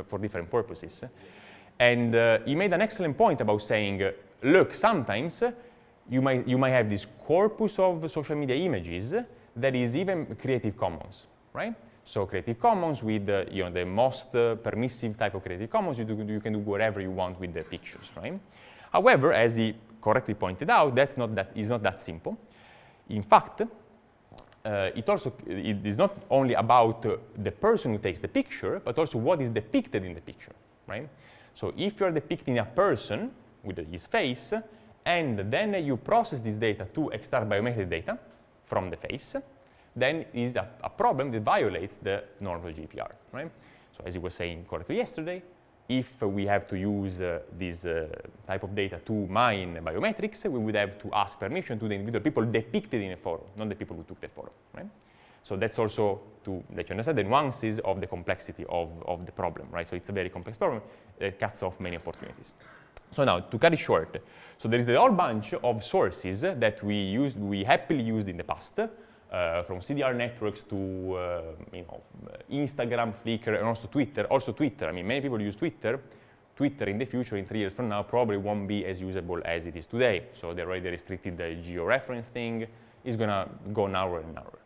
for different purposes. And he made an excellent point about saying, look, sometimes you might have this corpus of social media images that is even Creative Commons, right? So Creative Commons with the most permissive type of Creative Commons, you can do whatever you want with the pictures, right? However, as he correctly pointed out, is not that simple. In fact, it is not only about the person who takes the picture, but also what is depicted in the picture, right? So if you're depicting a person with his face, and then you process this data to extract biometric data from the face, then it is a problem that violates the norms of GDPR, right? So as you were saying correctly yesterday, if we have to use this type of data to mine biometrics, we would have to ask permission to the individual people depicted in a photo, not the people who took the photo, right? So that's also to let you understand the nuances of the complexity of the problem, right? So it's a very complex problem that cuts off many opportunities. So now, to cut it short, so there is a whole bunch of sources that we happily used in the past, from CDR networks to Instagram, Flickr, and also Twitter. Also Twitter, I mean, many people use Twitter. Twitter in the future, in 3 years from now, probably won't be as usable as it is today. So they already restricted the geo-reference thing. It's gonna go narrower and narrower.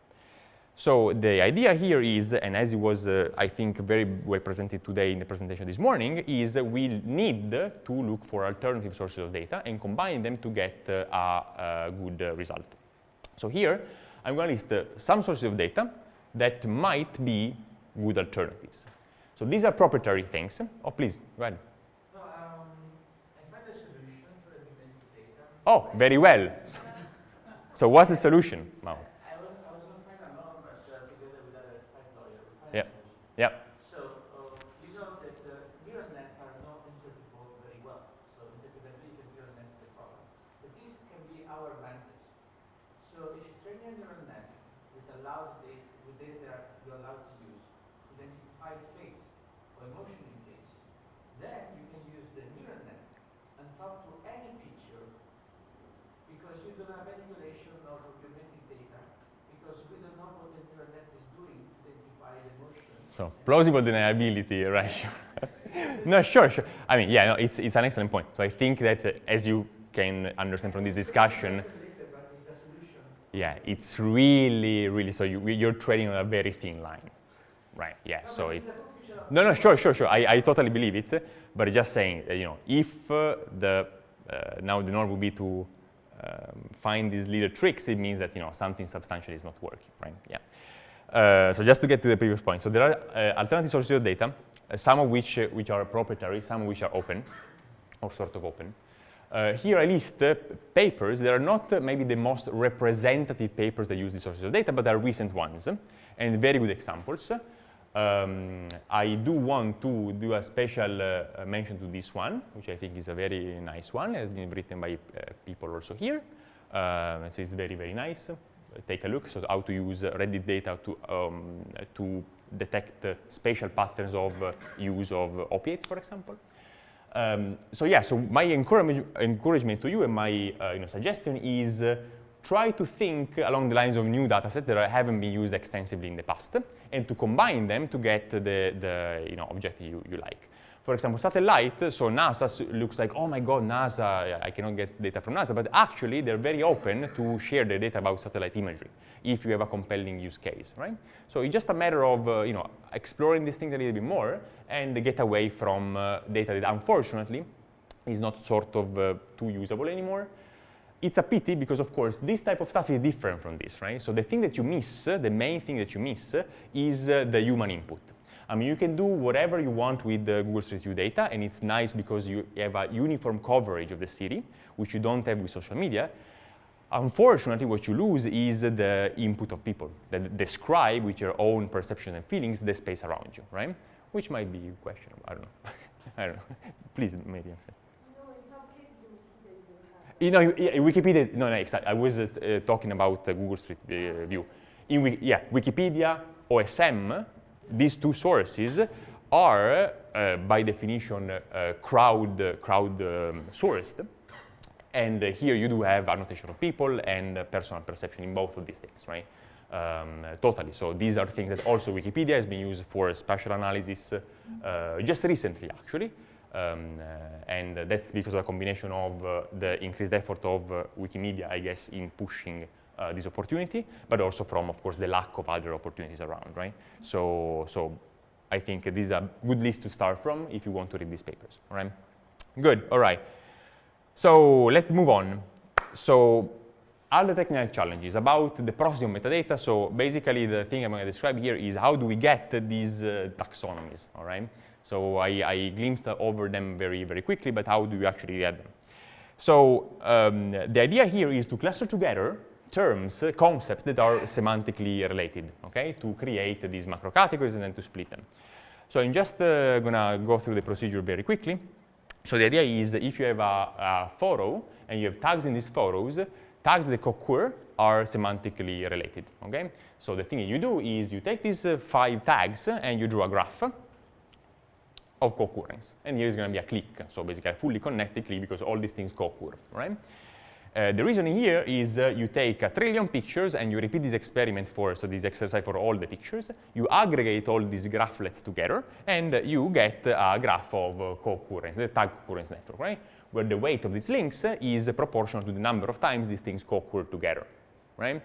So the idea here is, and as it was, I think, very well presented today in the presentation this morning, is we need to look for alternative sources of data and combine them to get a good result. So here, I'm going to list some sources of data that might be good alternatives. So these are proprietary things. Oh, please, go ahead. No, I find a solution for the data. Oh, very well. So what's the solution, Mao? I was going to find a law, but together with other type lawyer, we find Yeah. a solution. Yeah. So you know that neural nets are not interpretable very well. So interpretability of neural nets is a problem. But this can be our advantage. So if you train a neural net with data you're allowed to use to identify face or emotion in face, then you can use the neural net and talk to any picture because you don't have any relation of biometric data because we don't know what the neural net is doing to identify the emotion. So plausible deniability ratio. No, sure. I mean, yeah, no, it's an excellent point. So I think that as you can understand from this discussion, yeah, it's really, so you're trading on a very thin line, right? Yeah, so it's, no, sure. I totally believe it, but just saying, if now the norm would be to find these little tricks, it means that, something substantial is not working, right? Yeah. So just to get to the previous point, so there are alternative sources of data, some of which are proprietary, some of which are open, or sort of open. Here I list papers that are not maybe the most representative papers that use these sources of data, but are recent ones, and very good examples. I do want to do a special mention to this one, which I think is a very nice one. It has been written by people also here. So it's very, very nice. Take a look. So how to use Reddit data to detect spatial patterns of use of opiates, for example. So yeah, so my encouragement to you and my suggestion is try to think along the lines of new data sets that haven't been used extensively in the past and to combine them to get the objective you like. For example, satellite, so NASA looks like, oh my God, NASA, I cannot get data from NASA, but actually they're very open to share the data about satellite imagery if you have a compelling use case, right? So it's just a matter of exploring these things a little bit more and get away from data that unfortunately is not sort of too usable anymore. It's a pity because, of course, this type of stuff is different from this, right? So the thing that you miss, the main thing that you miss is the human input. I mean, you can do whatever you want with the Google Street View data, and it's nice because you have a uniform coverage of the city, which you don't have with social media. Unfortunately, what you lose is the input of people that describe with your own perceptions and feelings the space around you, right? Which might be questionable. I don't know. I don't know. Please, Miriam. No, in some cases in Wikipedia you do have. Wikipedia. No, exactly. I was talking about Google Street View. Wikipedia, OSM. These two sources are, by definition, crowd sourced. And here you do have annotation of people and personal perception in both of these things, right? Totally. So these are things that also Wikipedia has been used for spatial analysis just recently, actually. And that's because of a combination of the increased effort of Wikimedia, I guess, in pushing this opportunity, but also from, of course, the lack of other opportunities around, right? So I think this is a good list to start from if you want to read these papers, all right? Good, all right. So let's move on. So other technical challenges about the processing of metadata. So basically the thing I'm going to describe here is how do we get these taxonomies, all right? So I glimpsed over them very, very quickly, but how do you actually get them? So the idea here is to cluster together terms, concepts that are semantically related, okay, to create these macro categories and then to split them. So I'm just gonna go through the procedure very quickly. So the idea is if you have a photo and you have tags in these photos, tags that occur are semantically related, okay? So the thing you do is you take these 5 tags and you draw a graph of co-occurrence. And here is going to be a click, so basically a fully connected click because all these things co-occur, right? The reason here is you take 1 trillion pictures and you repeat this experiment so this exercise for all the pictures. You aggregate all these graphlets together and you get a graph of co-occurrence, the tag co-occurrence network, right? Where the weight of these links is proportional to the number of times these things co-occur together, right?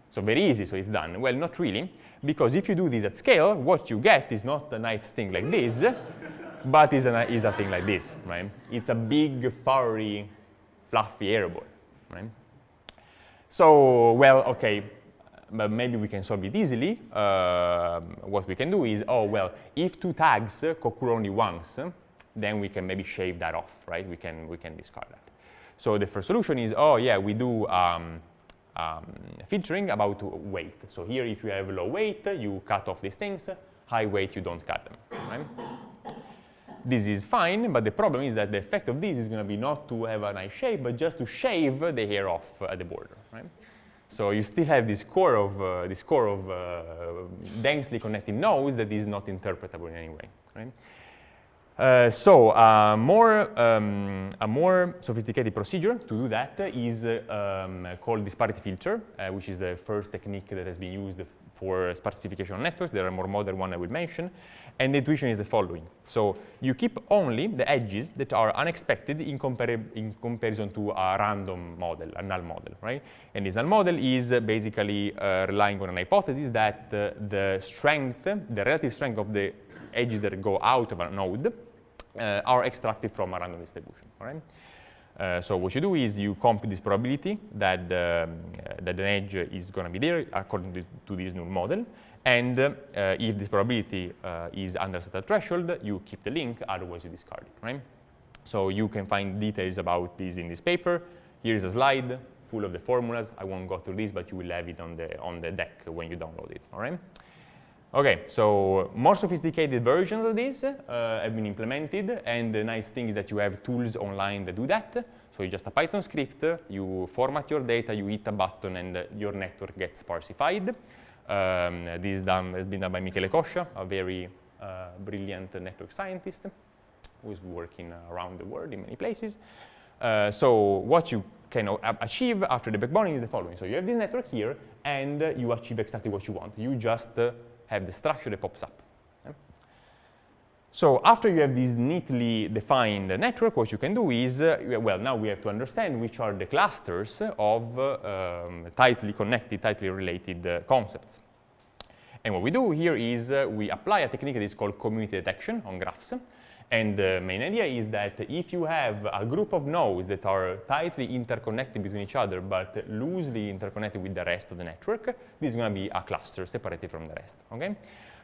So very easy, so it's done. Well, not really, because if you do this at scale, what you get is not a nice thing like this, but is a thing like this, right? It's a big, furry, fluffy airball, right? So, well, okay, but maybe we can solve it easily. What we can do is, oh, well, if 2 tags occur only once, then we can maybe shave that off, right? We can discard that. So the first solution is, oh, yeah, we do filtering about weight. So here, if you have low weight, you cut off these things. High weight, you don't cut them, right? This is fine, but the problem is that the effect of this is going to be not to have a nice shape, but just to shave the hair off at the border, right? So you still have this core of densely connected nodes that is not interpretable in any way, right? So a more sophisticated procedure to do that is called disparity filter, which is the first technique that has been used for sparsification networks. There are more modern ones I will mention. And the intuition is the following. So you keep only the edges that are unexpected in comparison to a random model, a null model, right? And this null model is basically relying on an hypothesis that the relative strength of the edges that go out of a node are extracted from a random distribution, all right? So what you do is you compute this probability that an edge is going to be there according to this null model. And if this probability is under a certain threshold, you keep the link, otherwise you discard it, right? So you can find details about this in this paper. Here is a slide full of the formulas. I won't go through this, but you will have it on the deck when you download it, all right? Okay, so more sophisticated versions of this have been implemented, and the nice thing is that you have tools online that do that. So it's just a Python script, you format your data, you hit a button, and your network gets sparsified. This has been done by Michele Coscia, a very brilliant network scientist who is working around the world in many places. So what you can achieve after the backboning is the following. So you have this network here, and you achieve exactly what you want. You just have the structure that pops up. Okay? So after you have this neatly defined network, what you can do is, well, now we have to understand which are the clusters of tightly connected, tightly related concepts. And what we do here is we apply a technique that is called community detection on graphs. And the main idea is that if you have a group of nodes that are tightly interconnected between each other, but loosely interconnected with the rest of the network, this is going to be a cluster separated from the rest, okay?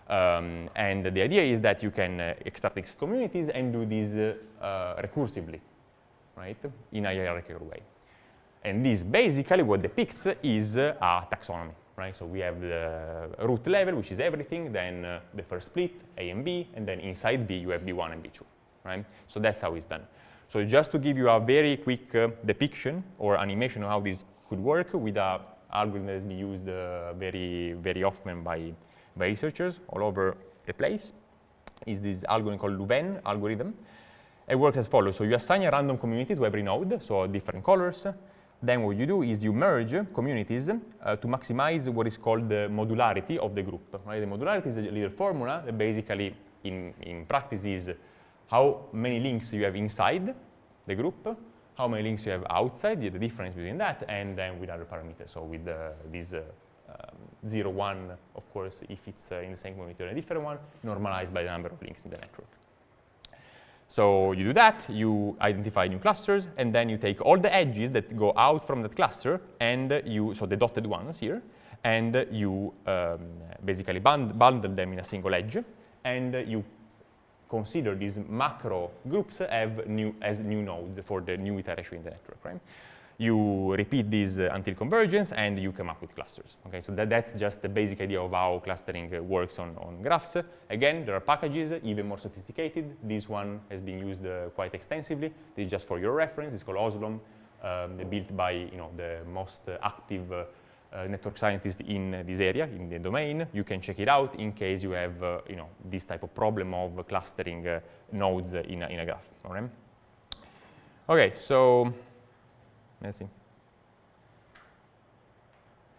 And the idea is that you can extract these communities and do this recursively, right, in a hierarchical way. And this basically what depicts is a taxonomy, right? So we have the root level, which is everything, then the first split, A and B, and then inside B you have B1 and B2, right? So that's how it's done. So just to give you a very quick depiction or animation of how this could work with an algorithm that has been used very, very often by researchers all over the place, is this algorithm called Louvain algorithm. It works as follows. So you assign a random community to every node, so different colors. Then what you do is you merge communities to maximize what is called the modularity of the group. Right? The modularity is a little formula that basically in practice is how many links you have inside the group, how many links you have outside, the difference between that, and then with other parameters. So with this 0, 1, of course, if it's in the same community or a different one, normalized by the number of links in the network. So you do that, you identify new clusters, and then you take all the edges that go out from that cluster, and so the dotted ones here, and you basically bundle them in a single edge, and you consider these macro groups as new nodes for the new iteration in the network, right? You repeat this until convergence, and you come up with clusters. Okay, so that's just the basic idea of how clustering works on graphs. Again, there are packages even more sophisticated. This one has been used quite extensively. This is just for your reference. It's called Oslom, built by the most active network scientists in this area, in the domain. You can check it out in case you have this type of problem of clustering nodes in a graph. All right? Okay, so let's see. I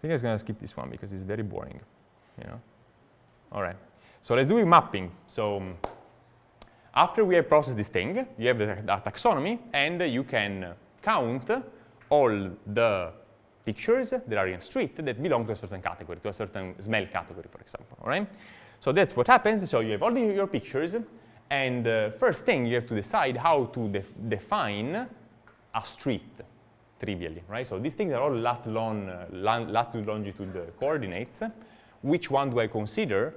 think I was going to skip this one because it's very boring. All right. So let's do mapping. So after we have processed this thing, you have the taxonomy, and you can count all the pictures that are in a street that belong to a certain category, to a certain smell category, for example. All right. So that's what happens. So you have all your pictures, and first thing you have to decide how to define a street. Trivially, right? So these things are all latitude, longitude coordinates. Which one do I consider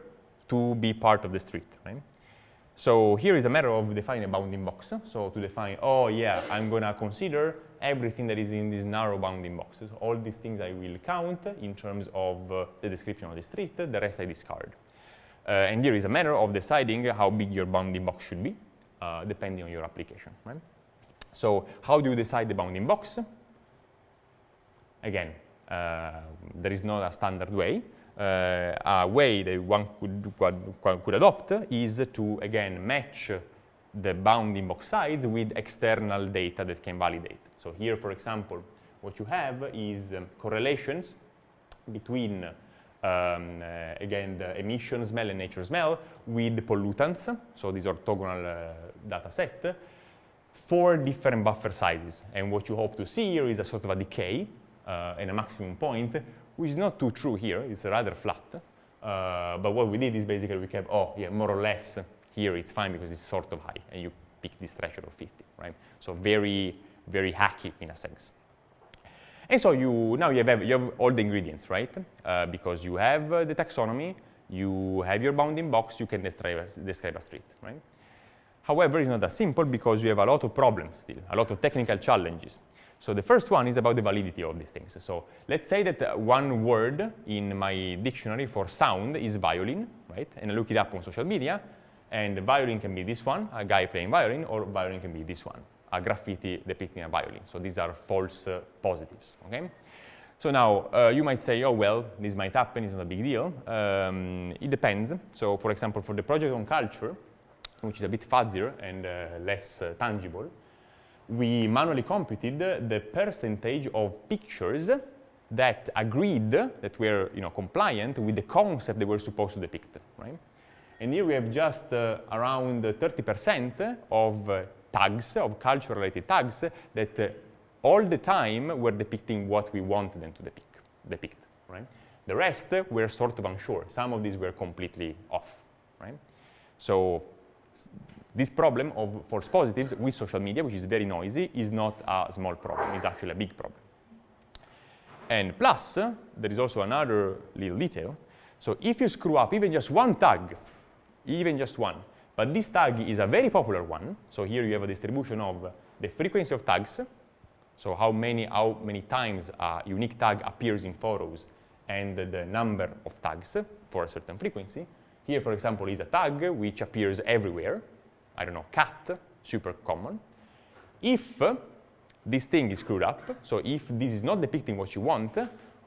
to be part of the street, right? So here is a matter of defining a bounding box. So to define, oh yeah, I'm going to consider everything that is in this narrow bounding box. So all these things I will count in terms of the description of the street. The rest I discard. And here is a matter of deciding how big your bounding box should be, depending on your application, right? So how do you decide the bounding box? Again, there is not a standard way. A way that one could adopt is to, again, match the bounding box size with external data that can validate. So here, for example, what you have is correlations between, again, the emission smell and nature smell with the pollutants, so this orthogonal data set, for different buffer sizes. And what you hope to see here is a sort of a decay, and a maximum point, which is not too true here. It's rather flat. But what we did is basically we kept, oh, yeah, more or less here it's fine because it's sort of high, and you pick this threshold of 50, right? So very, very hacky in a sense. And so now you have all the ingredients, right? Because you have the taxonomy, you have your bounding box, you can describe a street, right? However, it's not that simple because you have a lot of problems still, a lot of technical challenges. So the first one is about the validity of these things. So let's say that one word in my dictionary for sound is violin, right? And I look it up on social media, and violin can be this one, a guy playing violin, or violin can be this one, a graffiti depicting a violin. So these are false positives, okay? So now you might say, oh, well, this might happen, it's not a big deal. It depends. So for example, for the project on culture, which is a bit fuzzier and less tangible, we manually computed the percentage of pictures that agreed, that were compliant with the concept they were supposed to depict, right? And here we have just around 30% of tags, of culture-related tags, that all the time were depicting what we wanted them to depict, right? The rest were sort of unsure. Some of these were completely off, right? So this problem of false positives with social media, which is very noisy, is not a small problem. It's actually a big problem. And plus, there is also another little detail. So if you screw up even just one tag, even just one, but this tag is a very popular one, so here you have a distribution of the frequency of tags, so how many times a unique tag appears in photos, and the number of tags for a certain frequency. Here, for example, is a tag which appears everywhere. I don't know, cat, super common. If this thing is screwed up, so if this is not depicting what you want,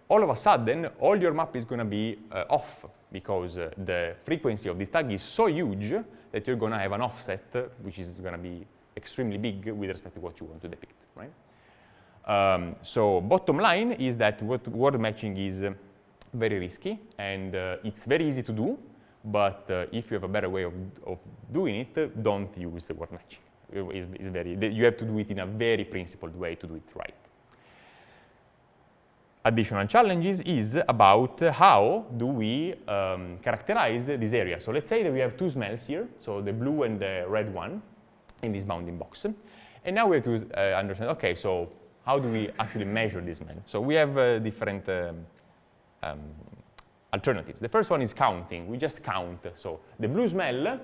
all of a sudden, all your map is going to be off, because the frequency of this tag is so huge that you're going to have an offset, which is going to be extremely big with respect to what you want to depict, right? So bottom line is that word matching is very risky, and it's very easy to do. But if you have a better way of doing it, don't use the word matching. You have to do it in a very principled way to do it right. Additional challenges is about how do we characterize this area. So let's say that we have two smells here, so the blue and the red one in this bounding box. And now we have to understand, okay, so how do we actually measure this smell? So we have different alternatives. The first one is counting. We just count. So the blue smell,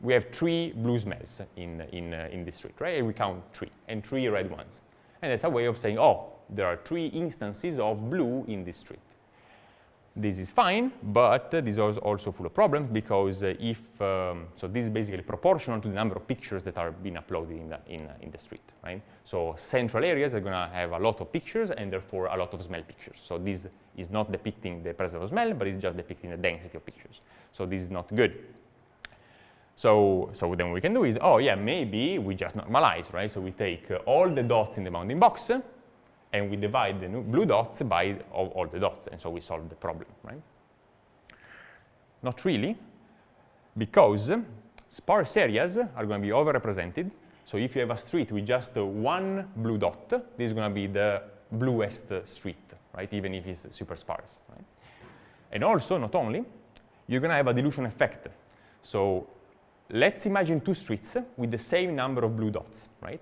we have 3 blue smells in this street, right? And we count 3, and 3 red ones. And that's a way of saying, oh, there are 3 instances of blue in this street. This is fine, but this is also full of problems because so this is basically proportional to the number of pictures that are being uploaded in the street, right? So central areas are going to have a lot of pictures and therefore a lot of smell pictures. So this is not depicting the presence of smell, but it's just depicting the density of pictures. So this is not good. So then what we can do is, oh yeah, maybe we just normalize, right? So we take all the dots in the bounding box, and we divide the blue dots by all the dots, and so we solve the problem, right? Not really, because sparse areas are going to be overrepresented. So if you have a street with just one blue dot, this is going to be the bluest street, right? Even if it's super sparse, right? And also, not only, you're going to have a dilution effect. So let's imagine 2 streets with the same number of blue dots, right?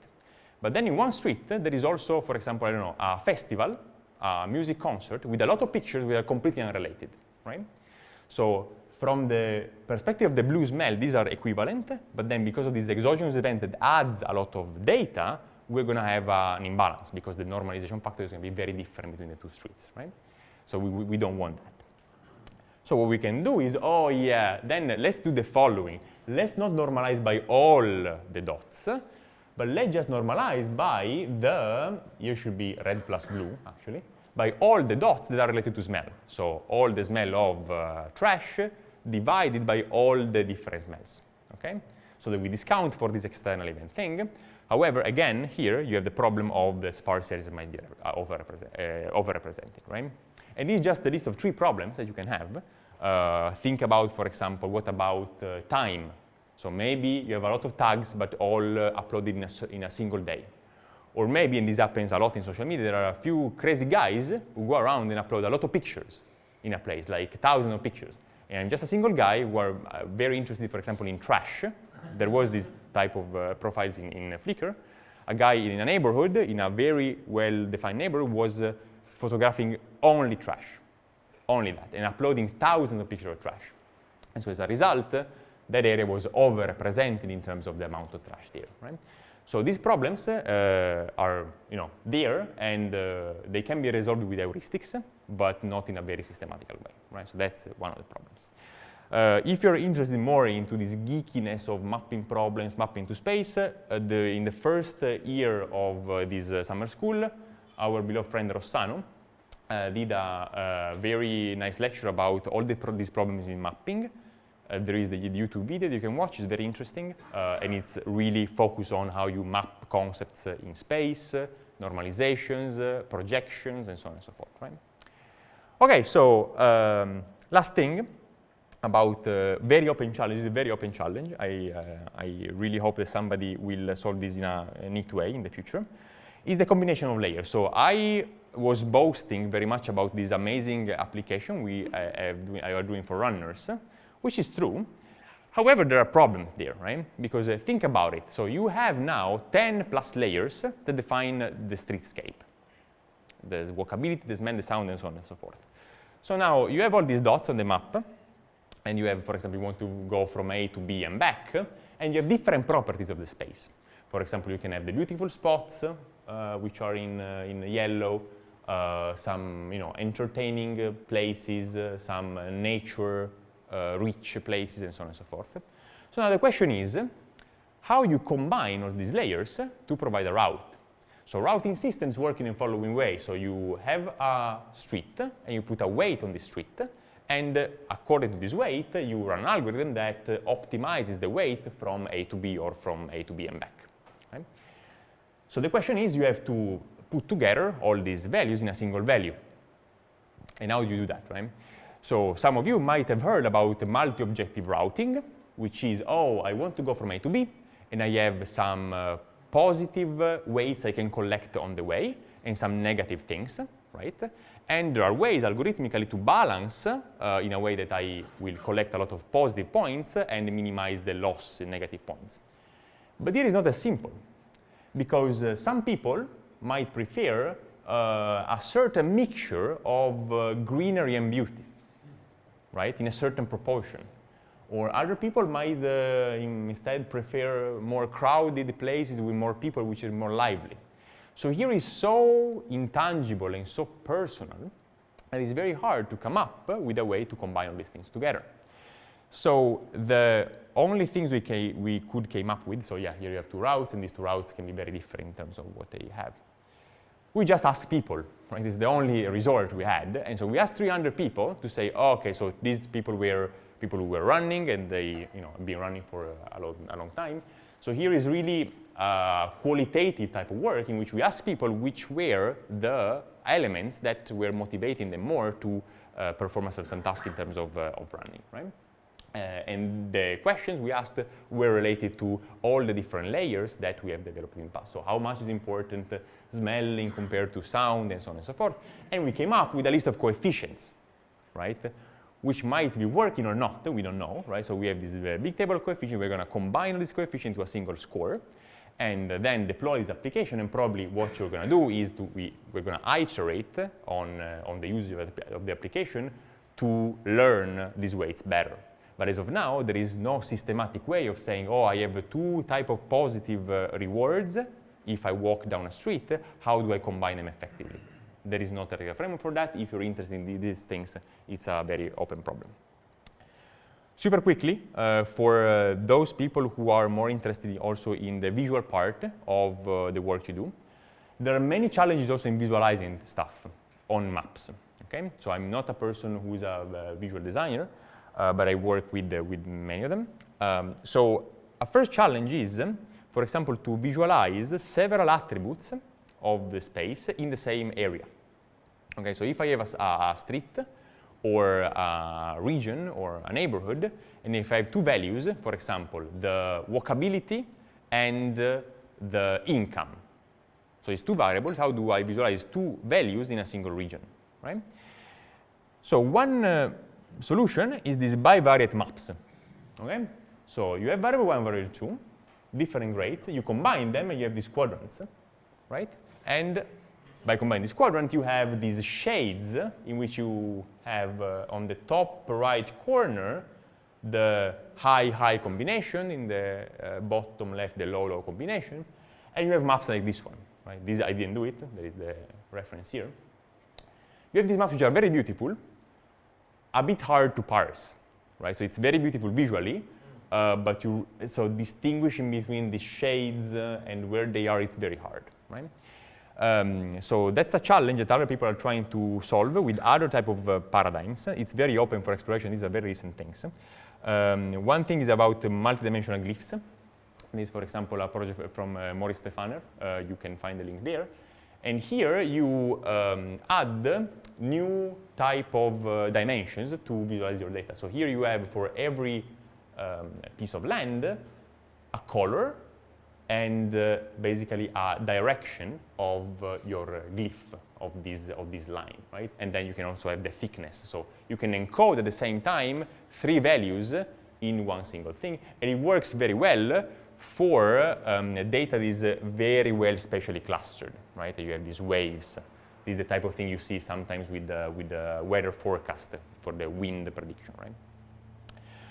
But then in one street, there is also, for example, I don't know, a festival, a music concert with a lot of pictures that are completely unrelated, right? So from the perspective of the blue smell, these are equivalent, but then because of this exogenous event that adds a lot of data, we're going to have an imbalance because the normalization factor is going to be very different between the 2 streets, right? So we don't want that. So what we can do is, oh yeah, then let's do the following. Let's not normalize by all the dots, but let's just normalize by here should be red plus blue, actually, by all the dots that are related to smell. So all the smell of trash divided by all the different smells, okay? So that we discount for this external event thing. However, again, here you have the problem of the sparse areas that might be overrepresented, right? And this is just a list of 3 problems that you can have. Think about, for example, what about time? So maybe you have a lot of tags, but all uploaded in a single day. Or maybe, and this happens a lot in social media, there are a few crazy guys who go around and upload a lot of pictures in a place, like thousands of pictures. And I'm just a single guy who are very interested, for example, in trash. There was this type of profiles in Flickr. A guy in a neighborhood, in a very well-defined neighborhood, was photographing only trash, only that, and uploading thousands of pictures of trash. And so as a result, that area was overrepresented in terms of the amount of trash there, right? So these problems are, there, and they can be resolved with heuristics, but not in a very systematical way, right? So that's one of the problems. If you're interested more into this geekiness of mapping problems, mapping to space, in the first year of this summer school, our beloved friend Rossano did a very nice lecture about all these problems in mapping. There is the YouTube video that you can watch. It's very interesting, and it's really focused on how you map concepts in space, normalizations, projections, and so on and so forth, right? Okay, so last thing about very open challenge. This is a very open challenge. I really hope that somebody will solve this in a neat way in the future. Is the combination of layers. So I was boasting very much about this amazing application I are doing for runners, which is true. However, there are problems there, right? Because think about it. So you have now 10 plus layers that define the streetscape. The walkability, the smell, the sound, and so on and so forth. So now you have all these dots on the map, and you have, for example, you want to go from A to B and back, and you have different properties of the space. For example, you can have the beautiful spots, which are in yellow, some entertaining places, some nature, rich places, and so on and so forth. So now the question is how you combine all these layers to provide a route. So routing systems work in the following way. So you have a street, and you put a weight on this street, and according to this weight, you run an algorithm that optimizes the weight from A to B or from A to B and back. Right? So the question is, you have to put together all these values in a single value. And how do you do that, right? So some of you might have heard about multi-objective routing, which is, oh, I want to go from A to B, and I have some positive weights I can collect on the way, and some negative things, right? And there are ways algorithmically to balance in a way that I will collect a lot of positive points and minimize the loss in negative points. But here is not as simple, because some people might prefer a certain mixture of greenery and beauty, right, in a certain proportion. Or other people might instead prefer more crowded places with more people, which are more lively. So here is so intangible and so personal, and it's very hard to come up with a way to combine all these things together. So the only things we could came up with, so yeah, here you have two routes, and these two routes can be very different in terms of what they have. We just asked people, right? This is the only resort we had, and so we asked 300 people to say, oh, okay, so these people were people who were running, and they, have been running for a long time. So here is really a qualitative type of work in which we ask people which were the elements that were motivating them more to perform a certain task in terms of running, right? And the questions we asked were related to all the different layers that we have developed in the past. So how much is important smelling compared to sound, and so on and so forth. And we came up with a list of coefficients, right? Which might be working or not, we don't know, right? So we have this big table of coefficients. We're going to combine this coefficient to a single score, and then deploy this application. And probably what you're going to do is we're going to iterate on the usage of the application to learn these weights better. But as of now, there is no systematic way of saying, oh, I have two types of positive rewards if I walk down a street. How do I combine them effectively? There is no theoretical framework for that. If you're interested in these things, it's a very open problem. Super quickly, for those people who are more interested also in the visual part of the work you do, there are many challenges also in visualizing stuff on maps. Okay? So I'm not a person who's a visual designer, but I work with many of them. So a first challenge is, for example, to visualize several attributes of the space in the same area. Okay, so if I have a street or a region or a neighborhood, and if I have two values, for example, the walkability and the income. So it's two variables. How do I visualize two values in a single region, right? So one solution is these bivariate maps. Okay, so you have variable 1, variable 2, different grades. You combine them, and you have these quadrants, right? And by combining these quadrants, you have these shades in which you have on the top right corner the high combination, in the bottom left the low combination, and you have maps like this one. Right? This I didn't do it. There is the reference here. You have these maps which are very beautiful, a bit hard to parse, right? So it's very beautiful visually, but so distinguishing between the shades and where they are, it's very hard, right? So that's a challenge that other people are trying to solve with other type of paradigms. It's very open for exploration. These are very recent things. One thing is about multidimensional glyphs. This is, for example, a project from Maurice Stefaner. You can find the link there. And here you add new type of dimensions to visualize your data. So here you have for every piece of land a color and basically a direction of your glyph of this line, right? And then you can also have the thickness. So you can encode at the same time 3 values in one single thing, and it works very well for data that is very well spatially clustered, right? You have these waves. This is the type of thing you see sometimes with the weather forecast for the wind prediction, right?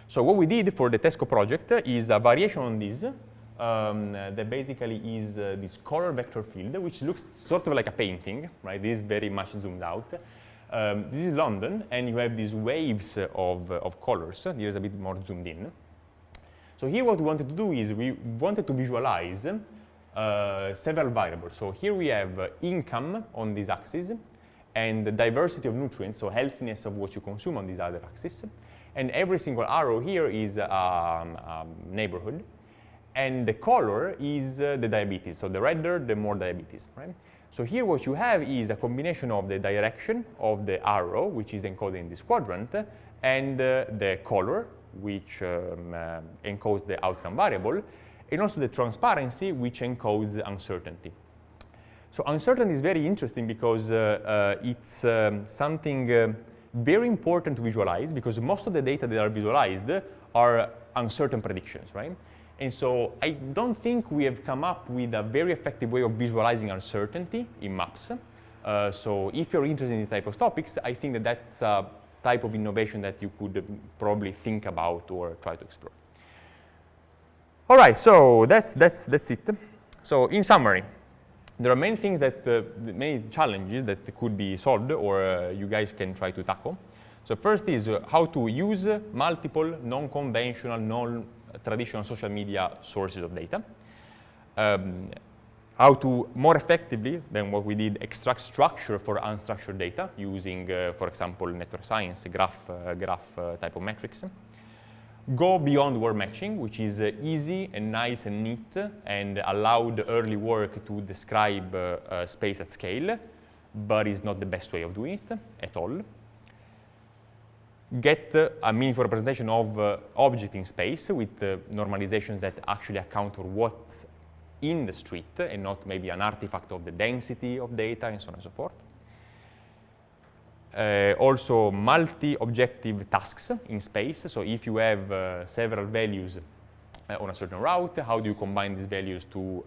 So what we did for the Tesco project is a variation on this that basically is this color vector field, which looks sort of like a painting, right? This is very much zoomed out. This is London, and you have these waves of colors. Here's a bit more zoomed in. So here what we wanted to do is we wanted to visualize several variables. So here we have income on this axis, and the diversity of nutrients, so healthiness of what you consume on this other axis. And every single arrow here is a neighborhood. And the color is the diabetes. So the redder, the more diabetes, right? So here what you have is a combination of the direction of the arrow, which is encoded in this quadrant, and the color, which encodes the outcome variable, and also the transparency, which encodes uncertainty. So uncertainty is very interesting because it's something very important to visualize, because most of the data that are visualized are uncertain predictions, right? And so I don't think we have come up with a very effective way of visualizing uncertainty in maps. So if you're interested in these type of topics, I think that that's a type of innovation that you could probably think about or try to explore. All right, so that's it. So in summary, there are many things that, many challenges that could be solved or you guys can try to tackle. So first is how to use multiple non-conventional, non-traditional social media sources of data. How to more effectively than what we did extract structure for unstructured data using, for example, network science, graph type of metrics. Go beyond word matching, which is easy and nice and neat and allowed early work to describe space at scale, but is not the best way of doing it at all. Get a meaningful representation of object in space with normalizations that actually account for what's in the street and not maybe an artifact of the density of data and so on and so forth. Also, multi-objective tasks in space. So if you have several values on a certain route, how do you combine these values to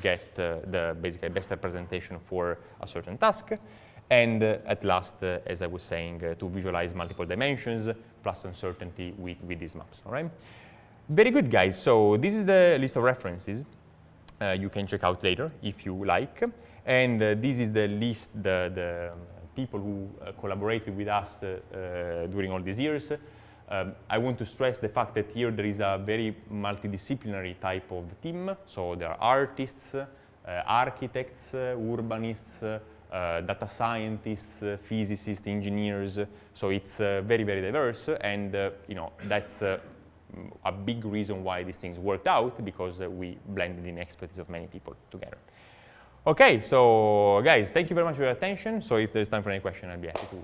get the basically best representation for a certain task? And at last, as I was saying, to visualize multiple dimensions plus uncertainty with these maps. All right? Very good, guys. So this is the list of references you can check out later if you like. And this is the list, the people who collaborated with us during all these years. I want to stress the fact that here there is a very multidisciplinary type of team. So there are artists, architects, urbanists, data scientists, physicists, engineers. So it's very, very diverse, and you know, that's a big reason why these things worked out, because we blended in expertise of many people together. Okay, so guys, thank you very much for your attention. So if there's time for any question, I'll be happy to